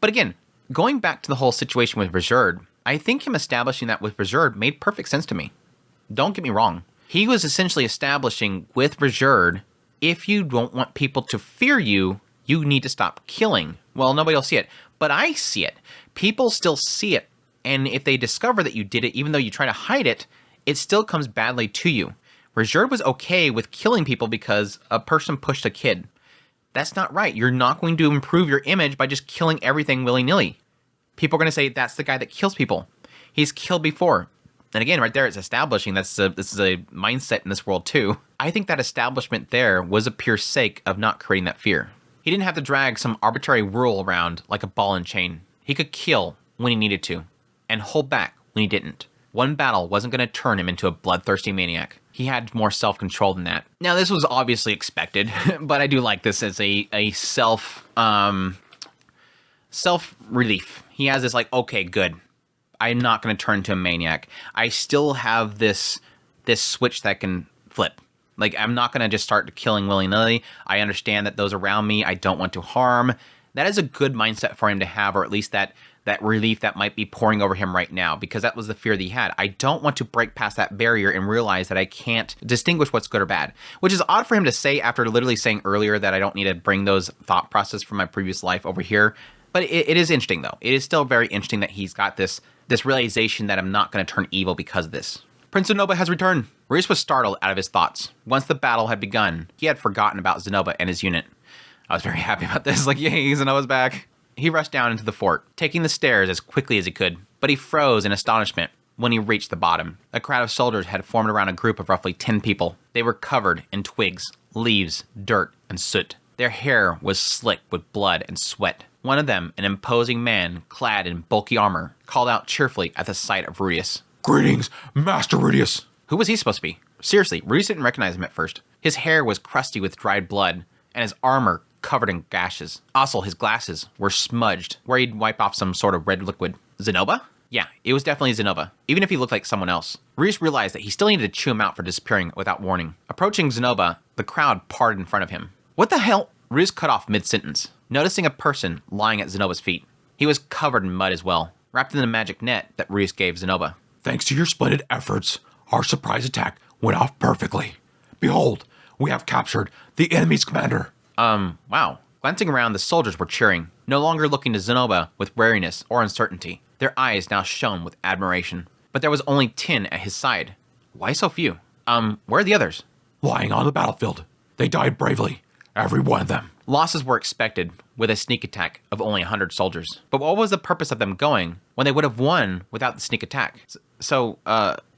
[SPEAKER 3] But again, going back to the whole situation with Rijerd, I think him establishing that with Rijerd made perfect sense to me. Don't get me wrong. He was essentially establishing with Rijerd, if you don't want people to fear you, you need to stop killing. Well, nobody will see it, but I see it. People still see it. And if they discover that you did it, even though you try to hide it, it still comes badly to you. Rijerd was okay with killing people because a person pushed a kid. That's not right. You're not going to improve your image by just killing everything willy-nilly. People are going to say, that's the guy that kills people. He's killed before. And again, right there, it's establishing this is a mindset in this world too. I think that establishment there was a pure sake of not creating that fear. He didn't have to drag some arbitrary rule around like a ball and chain. He could kill when he needed to and hold back when he didn't. One battle wasn't going to turn him into a bloodthirsty maniac. He had more self-control than that. Now, this was obviously expected, but I do like this as a self-relief. He has this like, okay, good. I'm not going to turn into a maniac. I still have this switch that can flip. Like, I'm not going to just start killing willy-nilly. I understand that those around me I don't want to harm. That is a good mindset for him to have, or at least that relief that might be pouring over him right now, because that was the fear that he had. I don't want to break past that barrier and realize that I can't distinguish what's good or bad, which is odd for him to say after literally saying earlier that I don't need to bring those thought process from my previous life over here. But it is interesting, though. It is still very interesting that he's got this realization that I'm not going to turn evil because of this. Prince Zenoba has returned. Reese was startled out of his thoughts. Once the battle had begun, he had forgotten about Zenoba and his unit. I was very happy about this. Like, yay, Zenoba's back. He rushed down into the fort, taking the stairs as quickly as he could, but he froze in astonishment when he reached the bottom. A crowd of soldiers had formed around a group of roughly 10 people. They were covered in twigs, leaves, dirt, and soot. Their hair was slick with blood and sweat. One of them, an imposing man clad in bulky armor, called out cheerfully at the sight of Rudius.
[SPEAKER 2] Greetings, Master Rudius.
[SPEAKER 3] Who was he supposed to be? Seriously, Rudius didn't recognize him at first. His hair was crusty with dried blood, and his armor covered in gashes. Also, his glasses were smudged, where he'd wipe off some sort of red liquid. Zenoba? Yeah, it was definitely Zenoba, even if he looked like someone else. Rudius realized that he still needed to chew him out for disappearing without warning. Approaching Zenoba, the crowd parted in front of him. What the hell? Rudius cut off mid-sentence, noticing a person lying at Zenoba's feet. He was covered in mud as well, wrapped in the magic net that Rudius gave Zenoba.
[SPEAKER 2] Thanks to your splendid efforts, our surprise attack went off perfectly. Behold, we have captured the enemy's commander.
[SPEAKER 3] Wow. Glancing around, the soldiers were cheering, no longer looking to Zenoba with wariness or uncertainty. Their eyes now shone with admiration. But there was only 10 at his side. Why so few? Where are the others?
[SPEAKER 2] Lying on the battlefield. They died bravely, every one of them.
[SPEAKER 3] Losses were expected with a sneak attack of only 100 soldiers. But what was the purpose of them going when they would have won without the sneak attack? So,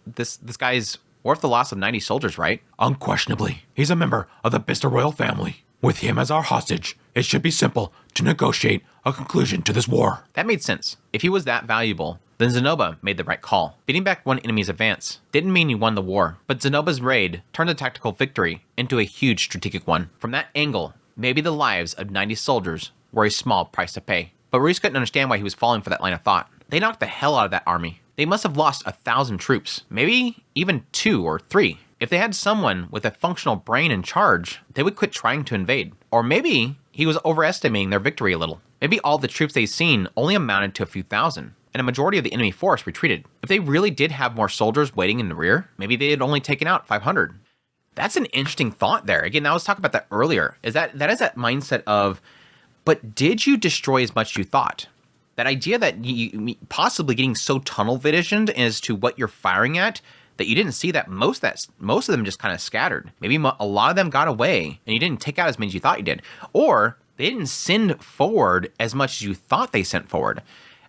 [SPEAKER 3] this guy's worth the loss of 90 soldiers, right?
[SPEAKER 2] Unquestionably, he's a member of the Bista royal family. With him as our hostage, it should be simple to negotiate a conclusion to this war.
[SPEAKER 3] That made sense. If he was that valuable, then Zenoba made the right call. Beating back one enemy's advance didn't mean he won the war, but Zenoba's raid turned a tactical victory into a huge strategic one. From that angle, maybe the lives of 90 soldiers were a small price to pay. But Rudius couldn't understand why he was falling for that line of thought. They knocked the hell out of that army. They must have lost 1,000 troops, maybe even 2 or 3. If they had someone with a functional brain in charge, they would quit trying to invade. Or maybe he was overestimating their victory a little. Maybe all the troops they'd seen only amounted to a few thousand, and a majority of the enemy force retreated. If they really did have more soldiers waiting in the rear, maybe they had only taken out 500. That's an interesting thought there. Again, I was talking about that earlier. That is that mindset of, but did you destroy as much as you thought? That idea that you possibly getting so tunnel visioned as to what you're firing at, that you didn't see that most of them just kind of scattered. Maybe a lot of them got away and you didn't take out as many as you thought you did. Or they didn't send forward as much as you thought they sent forward.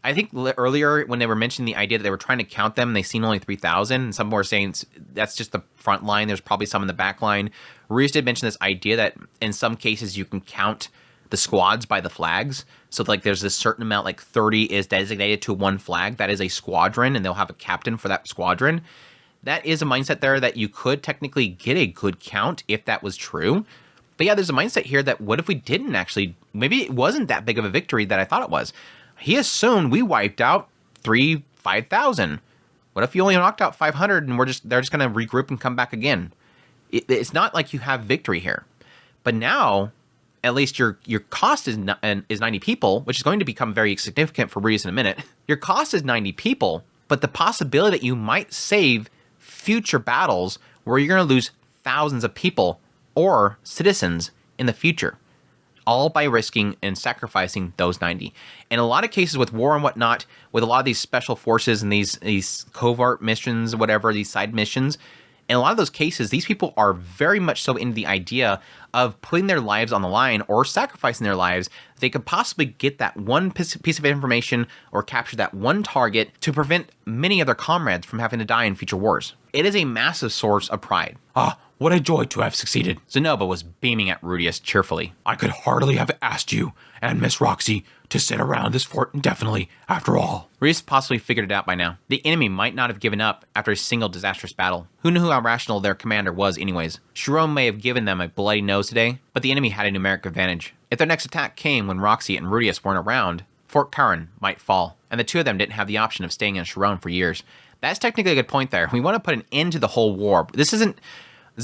[SPEAKER 3] I think earlier when they were mentioning the idea that they were trying to count them, they seen only 3,000. And some were saying that's just the front line. There's probably some in the back line. Rudius did mention this idea that in some cases you can count the squads by the flags. So like there's a certain amount, like 30 is designated to one flag. That is a squadron and they'll have a captain for that squadron. That is a mindset there that you could technically get a good count if that was true. But yeah, there's a mindset here that what if we didn't actually, maybe it wasn't that big of a victory that I thought it was. He assumed we wiped out 5,000. What if you only knocked out 500 and they're just going to regroup and come back again? It's not like you have victory here. But now, at least your cost is 90 people, which is going to become very significant for Rudius in a minute. Your cost is 90 people, but the possibility that you might save future battles where you're going to lose thousands of people or citizens in the future, all by risking and sacrificing those 90. In a lot of cases with war and whatnot, with a lot of these special forces and these covert missions, whatever, these side missions, in a lot of those cases, these people are very much so into the idea of putting their lives on the line or sacrificing their lives. They could possibly get that one piece of information or capture that one target to prevent many other comrades from having to die in future wars. It is a massive source of pride.
[SPEAKER 2] What a joy to have succeeded.
[SPEAKER 3] Zenoba was beaming at Rudius cheerfully.
[SPEAKER 2] I could hardly have asked you and Miss Roxy to sit around this fort indefinitely, after all.
[SPEAKER 3] Rudius possibly figured it out by now. The enemy might not have given up after a single disastrous battle. Who knew how rational their commander was anyways? Ch6-7 may have given them a bloody nose today, but the enemy had a numeric advantage. If their next attack came when Roxy and Rudius weren't around, Fort Karin might fall, and the two of them didn't have the option of staying in Ch6-7 for years. That's technically a good point there. We want to put an end to the whole war. This isn't...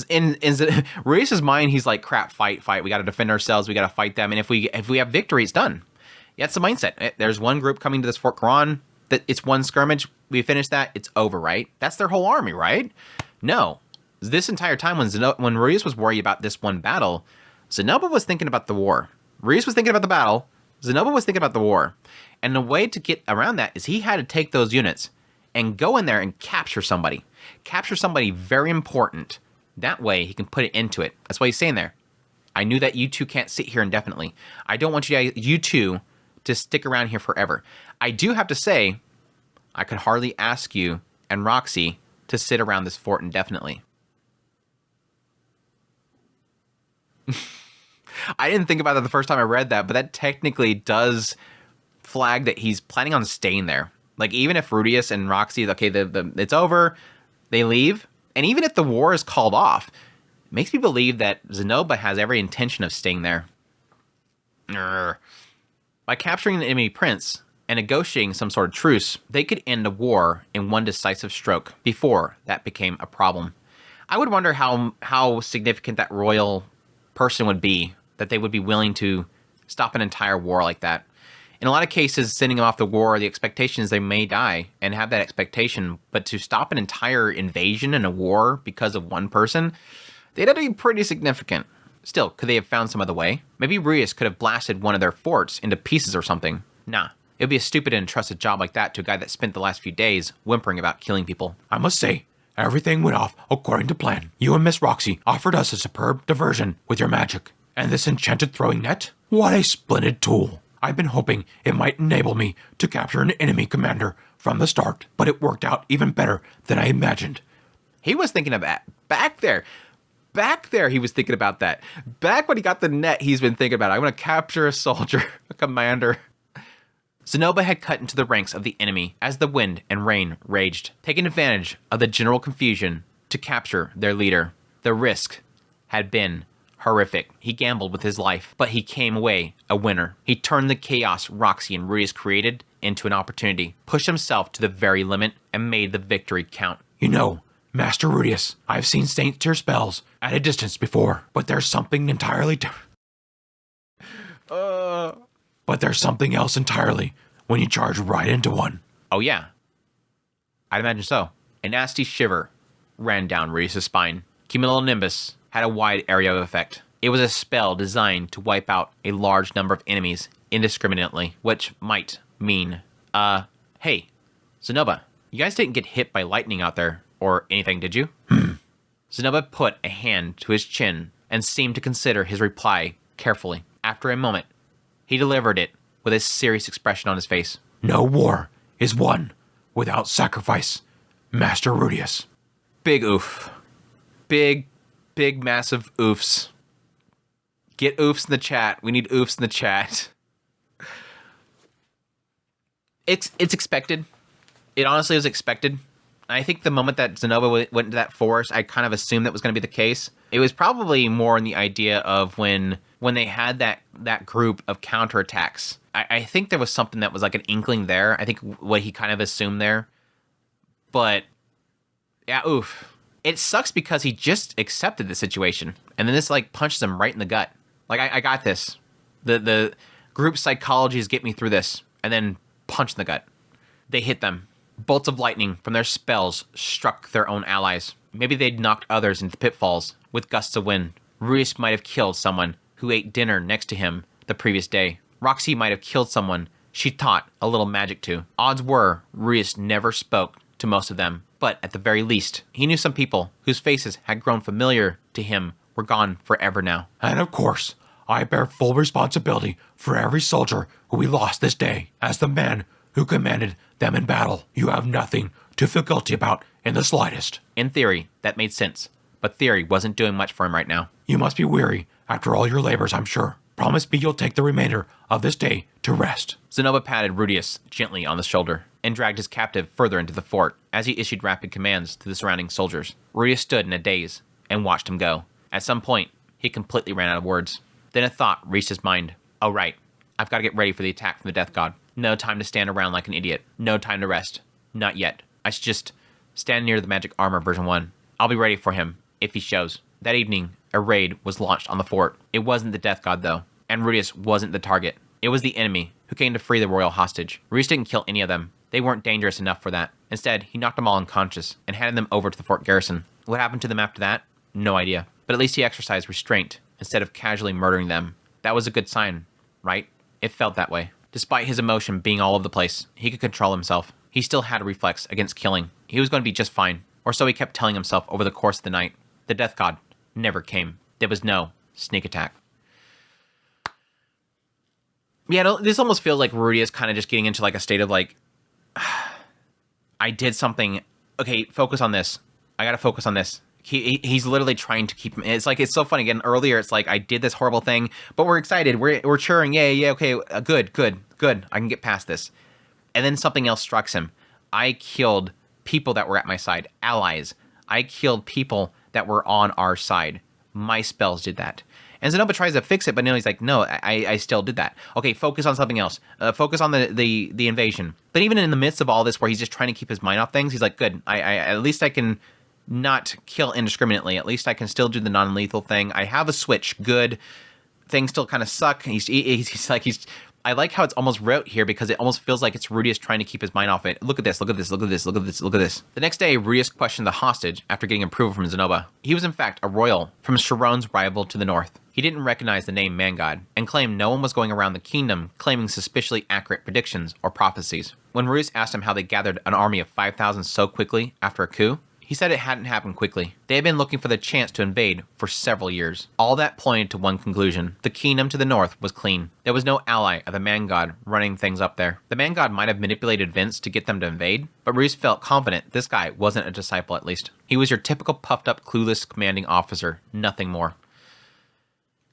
[SPEAKER 3] In Rudius' mind, he's like, crap, fight. We got to defend ourselves. We got to fight them. And if we have victory, it's done. Yeah, it's the mindset. There's one group coming to this Fort Karin. That it's one skirmish. We finish that. It's over, right? That's their whole army, right? No. This entire time when Rudius was worried about this one battle, Zenoba was thinking about the war. Rudius was thinking about the battle. Zenoba was thinking about the war. And the way to get around that is he had to take those units and go in there and capture somebody. Capture somebody very important. That way, he can put it into it. That's why he's saying there. I knew that you two can't sit here indefinitely. I don't want you two to stick around here forever. I do have to say, I could hardly ask you and Roxy to sit around this fort indefinitely. I didn't think about that the first time I read that, but that technically does flag that he's planning on staying there. Like, even if Rudius and Roxy, okay, it's over, they leave, and even if the war is called off, it makes me believe that Zenoba has every intention of staying there. By capturing the enemy prince and negotiating some sort of truce, they could end a war in one decisive stroke before that became a problem. I would wonder how significant that royal person would be, that they would be willing to stop an entire war like that. In a lot of cases, sending them off the war, the expectation is they may die and have that expectation, but to stop an entire invasion and a war because of one person, they'd have to be pretty significant. Still, could they have found some other way? Maybe Rudius could have blasted one of their forts into pieces or something. Nah, it would be a stupid and entrusted job like that to a guy that spent the last few days whimpering about killing people.
[SPEAKER 2] I must say, everything went off according to plan. You and Miss Roxy offered us a superb diversion with your magic. And this enchanted throwing net? What a splendid tool. I've been hoping it might enable me to capture an enemy commander from the start, but it worked out even better than I imagined.
[SPEAKER 3] He was thinking of that. Back there, he was thinking about that. Back when he got the net, he's been thinking about it. I want to capture a soldier, a commander. Zenoba had cut into the ranks of the enemy as the wind and rain raged, taking advantage of the general confusion to capture their leader. The risk had been horrific. He gambled with his life, but he came away a winner. He turned the chaos Roxy and Rudius created into an opportunity, pushed himself to the very limit, and made the victory count.
[SPEAKER 2] You know, Master Rudius, I've seen Saint Tier spells at a distance before, but there's something entirely But there's something else entirely when you charge right into one.
[SPEAKER 3] Oh yeah, I'd imagine so. A nasty shiver ran down Rudius' spine. Cumulonimbus had a wide area of effect. It was a spell designed to wipe out a large number of enemies indiscriminately, which might mean, hey, Zenoba, you guys didn't get hit by lightning out there or anything, did you? Zenoba put a hand to his chin and seemed to consider his reply carefully. After a moment, he delivered it with a serious expression on his face.
[SPEAKER 2] No war is won without sacrifice, Master Rudius.
[SPEAKER 3] Big oof. Big massive oofs. Get oofs in the chat. We need oofs in the chat. It's expected. It honestly was expected. I think the moment that Zenoba went into that forest, I kind of assumed that was going to be the case. It was probably more in the idea of when they had that group of counterattacks. I think there was something that was like an inkling there. I think what he kind of assumed there. But, yeah, oof. It sucks because he just accepted the situation. And then this, like, punches him right in the gut. Like, I got this. The group psychologies get me through this. And then punch in the gut. They hit them. Bolts of lightning from their spells struck their own allies. Maybe they'd knocked others into pitfalls with gusts of wind. Rudius might have killed someone who ate dinner next to him the previous day. Roxy might have killed someone she taught a little magic to. Odds were, Rudius never spoke to most of them. But at the very least, he knew some people whose faces had grown familiar to him were gone forever now.
[SPEAKER 2] And of course, I bear full responsibility for every soldier who we lost this day. As the man who commanded them in battle, you have nothing to feel guilty about in the slightest.
[SPEAKER 3] In theory, that made sense. But theory wasn't doing much for him right now.
[SPEAKER 2] You must be weary after all your labors, I'm sure. Promise me you'll take the remainder of this day to rest.
[SPEAKER 3] Zenoba patted Rudius gently on the shoulder and dragged his captive further into the fort as he issued rapid commands to the surrounding soldiers. Rudius stood in a daze and watched him go. At some point, he completely ran out of words. Then a thought reached his mind. Oh right, I've got to get ready for the attack from the Death God. No time to stand around like an idiot. No time to rest. Not yet. I should just stand near the magic armor version 1. I'll be ready for him if he shows. That evening, a raid was launched on the fort. It wasn't the Death God though, and Rudius wasn't the target. It was the enemy who came to free the royal hostage. Rudius didn't kill any of them. They weren't dangerous enough for that. Instead, he knocked them all unconscious and handed them over to the fort garrison. What happened to them after that? No idea. But at least he exercised restraint instead of casually murdering them. That was a good sign, right? It felt that way. Despite his emotion being all over the place, he could control himself. He still had a reflex against killing. He was going to be just fine. Or so he kept telling himself over the course of the night. The Death God never came. There was no sneak attack. Yeah, this almost feels like Rudy is kind of just getting into like a state of like, I did something. Okay, focus on this. I got to focus on this. He's literally trying to keep him. It's like, it's so funny. Again, earlier, it's like, I did this horrible thing, but we're excited. We're cheering. Yeah, okay, good. I can get past this. And then something else strikes him. I killed people that were at my side, allies. I killed people that were on our side. My spells did that. And Zenoba tries to fix it, but no, he's like, no, I still did that. Okay, focus on something else. Focus on the invasion. But even in the midst of all this, where he's just trying to keep his mind off things, he's like, good. I at least I can not kill indiscriminately. At least I can still do the non-lethal thing. I have a switch. Good. Things still kind of suck. He's like, I like how it's almost wrote here, because it almost feels like it's Rudius trying to keep his mind off it. Look at this. The next day, Rudius questioned the hostage after getting approval from Zenoba. He was in fact a royal from Sharon's rival to the north. He didn't recognize the name Man-God, and claimed no one was going around the kingdom claiming suspiciously accurate predictions or prophecies. When Rudius asked him how they gathered an army of 5,000 so quickly after a coup, he said it hadn't happened quickly. They had been looking for the chance to invade for several years. All that pointed to one conclusion. The kingdom to the north was clean. There was no ally of the Man-God running things up there. The Man-God might have manipulated events to get them to invade, but Reese felt confident this guy wasn't a disciple at least. He was your typical puffed up, clueless commanding officer, nothing more.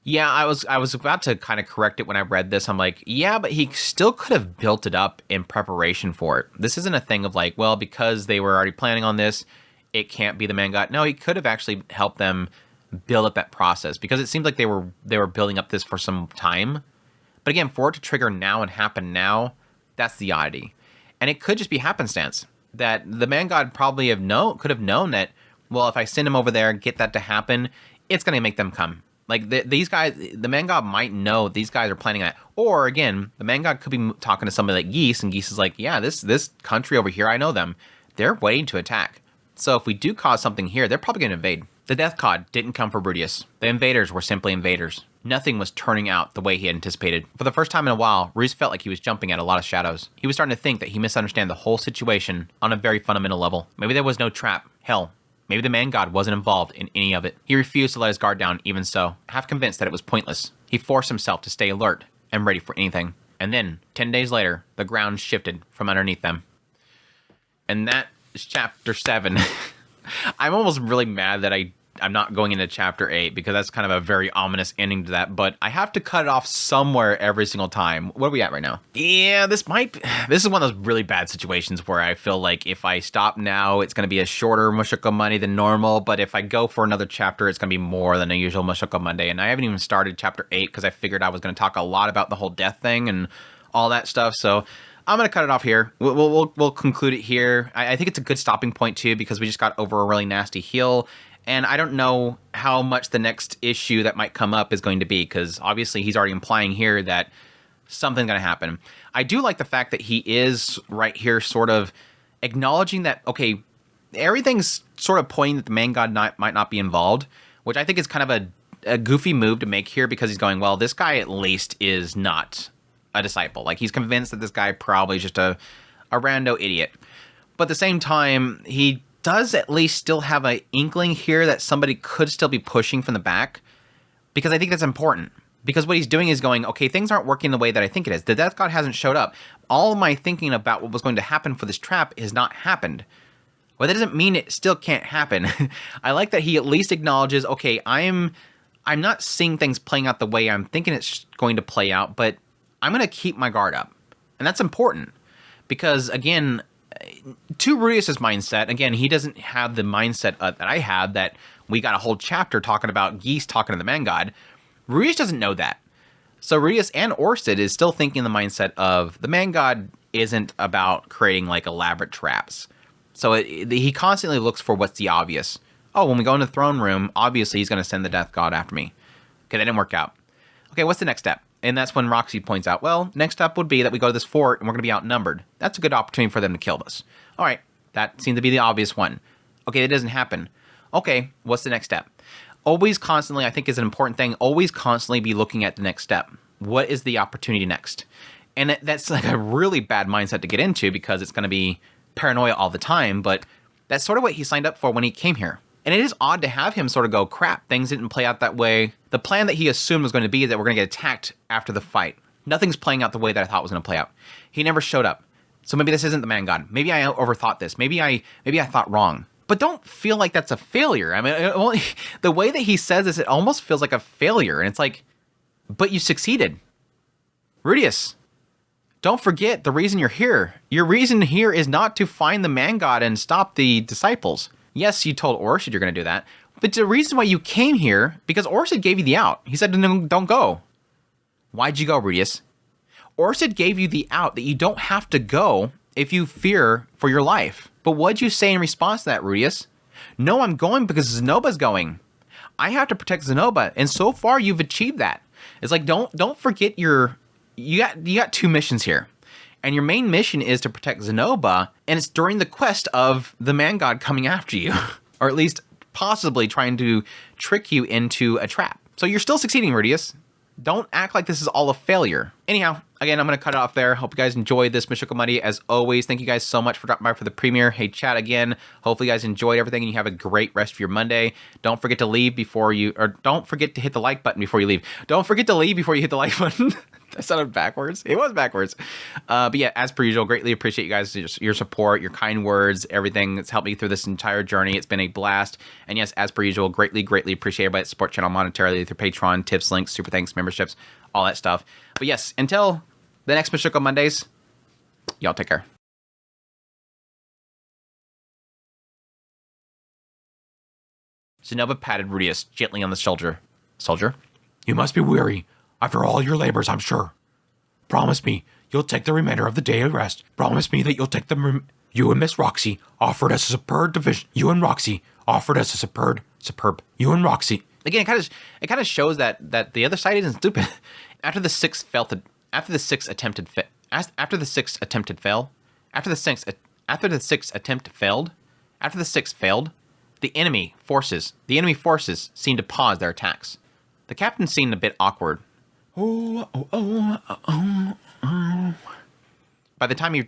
[SPEAKER 3] Yeah, I was about to kind of correct it when I read this. I'm like, yeah, but he still could have built it up in preparation for it. This isn't a thing of like, well, because they were already planning on this, it can't be the Man-God. No, he could have actually helped them build up that process, because it seems like they were building up this for some time. But again, for it to trigger now and happen now, that's the oddity. And it could just be happenstance that the Man-God probably could have known that, well, if I send him over there and get that to happen, it's going to make them come. Like these guys, the Man-God might know these guys are planning that. Or again, the Man-God could be talking to somebody like Geese, and Geese is like, yeah, this country over here, I know them. They're waiting to attack. So if we do cause something here, they're probably going to invade. The Death God didn't come for Rudius. The invaders were simply invaders. Nothing was turning out the way he had anticipated. For the first time in a while, Reese felt like he was jumping at a lot of shadows. He was starting to think that he misunderstood the whole situation on a very fundamental level. Maybe there was no trap. Hell, maybe the Man-God wasn't involved in any of it. He refused to let his guard down even so, half convinced that it was pointless. He forced himself to stay alert and ready for anything. And then, 10 days later, the ground shifted from underneath them. And that is chapter 7. I'm almost really mad that I'm not going into chapter 8, because that's kind of a very ominous ending to that, but I have to cut it off somewhere every single time. What are we at right now? Yeah, this is one of those really bad situations where I feel like if I stop now, it's going to be a shorter Mushoku Monday than normal, but if I go for another chapter, it's going to be more than a usual Mushoku Monday, and I haven't even started chapter 8 because I figured I was going to talk a lot about the whole death thing and all that stuff, so I'm going to cut it off here. We'll conclude it here. I think it's a good stopping point, too, because we just got over a really nasty heal. And I don't know how much the next issue that might come up is going to be, because obviously he's already implying here that something's going to happen. I do like the fact that he is right here sort of acknowledging that, okay, everything's sort of pointing that the Man-God might not be involved, which I think is kind of a goofy move to make here, because he's going, well, this guy at least is not a disciple. Like, he's convinced that this guy probably is just a rando idiot. But at the same time, he does at least still have an inkling here that somebody could still be pushing from the back, because I think that's important. Because what he's doing is going, okay, things aren't working the way that I think it is. The Death God hasn't showed up. All of my thinking about what was going to happen for this trap has not happened. Well, that doesn't mean it still can't happen. I like that he at least acknowledges, okay, I'm not seeing things playing out the way I'm thinking it's going to play out, but I'm going to keep my guard up. And that's important. Because, again, to Rudius' mindset, again, he doesn't have the mindset that I have, that we got a whole chapter talking about Geese talking to the Man-God. Rudius doesn't know that. So Rudius and Orsted is still thinking the mindset of the Man-God isn't about creating, like, elaborate traps. So he constantly looks for what's the obvious. Oh, when we go into the throne room, obviously he's going to send the Death God after me. Okay, that didn't work out. Okay, what's the next step? And that's when Roxy points out, well, next step would be that we go to this fort and we're going to be outnumbered. That's a good opportunity for them to kill us. All right, that seemed to be the obvious one. Okay, that doesn't happen. Okay, what's the next step? Always constantly, I think is an important thing, always constantly be looking at the next step. What is the opportunity next? And that's like a really bad mindset to get into, because it's going to be paranoia all the time, but that's sort of what he signed up for when he came here. And it is odd to have him sort of go, crap, things didn't play out that way. The plan that he assumed was going to be that we're going to get attacked after the fight. Nothing's playing out the way that I thought was going to play out. He never showed up. So maybe this isn't the man god. Maybe I overthought this. Maybe I thought wrong. But don't feel like that's a failure. I mean, the way that he says this, it almost feels like a failure. And it's like, but you succeeded. Rudius, don't forget the reason you're here. Your reason here is not to find the man god and stop the disciples. Yes, you told Orchid you're going to do that. But the reason why you came here, because Orchid gave you the out. He said, no, don't go. Why'd you go, Rudius? Orchid gave you the out that you don't have to go if you fear for your life. But what'd you say in response to that, Rudius? No, I'm going because Zenoba's going. I have to protect Zenoba, and so far you've achieved that. It's like, don't forget you got 2 missions here. And your main mission is to protect Zenoba, and it's during the quest of the man god coming after you. Or at least possibly trying to trick you into a trap. So you're still succeeding, Rudius. Don't act like this is all a failure. Anyhow, again, I'm going to cut it off there. Hope you guys enjoyed this Mushoku Monday. As always, thank you guys so much for dropping by for the premiere. Hey, chat again. Hopefully you guys enjoyed everything and you have a great rest of your Monday. Don't forget to leave don't forget to hit the like button before you leave. Don't forget to leave before you hit the like button. That sounded backwards. It was backwards. But yeah, as per usual, greatly appreciate you guys, your support, your kind words, everything that's helped me through this entire journey. It's been a blast. And yes, as per usual, greatly appreciate everybody that support channel monetarily through Patreon, tips, links, super thanks, memberships, all that stuff. But yes, until the next Mushoku Mondays, y'all take care. Zenoba patted Rudius gently on the shoulder. Soldier?
[SPEAKER 2] You must be weary after all your labors, I'm sure. Promise me you'll take the remainder of the day of rest. Promise me that you'll take you and Miss Roxy offered us a superb division. You and Roxy offered us a superb. You and Roxy.
[SPEAKER 3] Again, it kind of shows that the other side isn't stupid. After the sixth attempt failed, the enemy forces seemed to pause their attacks. The captain seemed a bit awkward. By the time he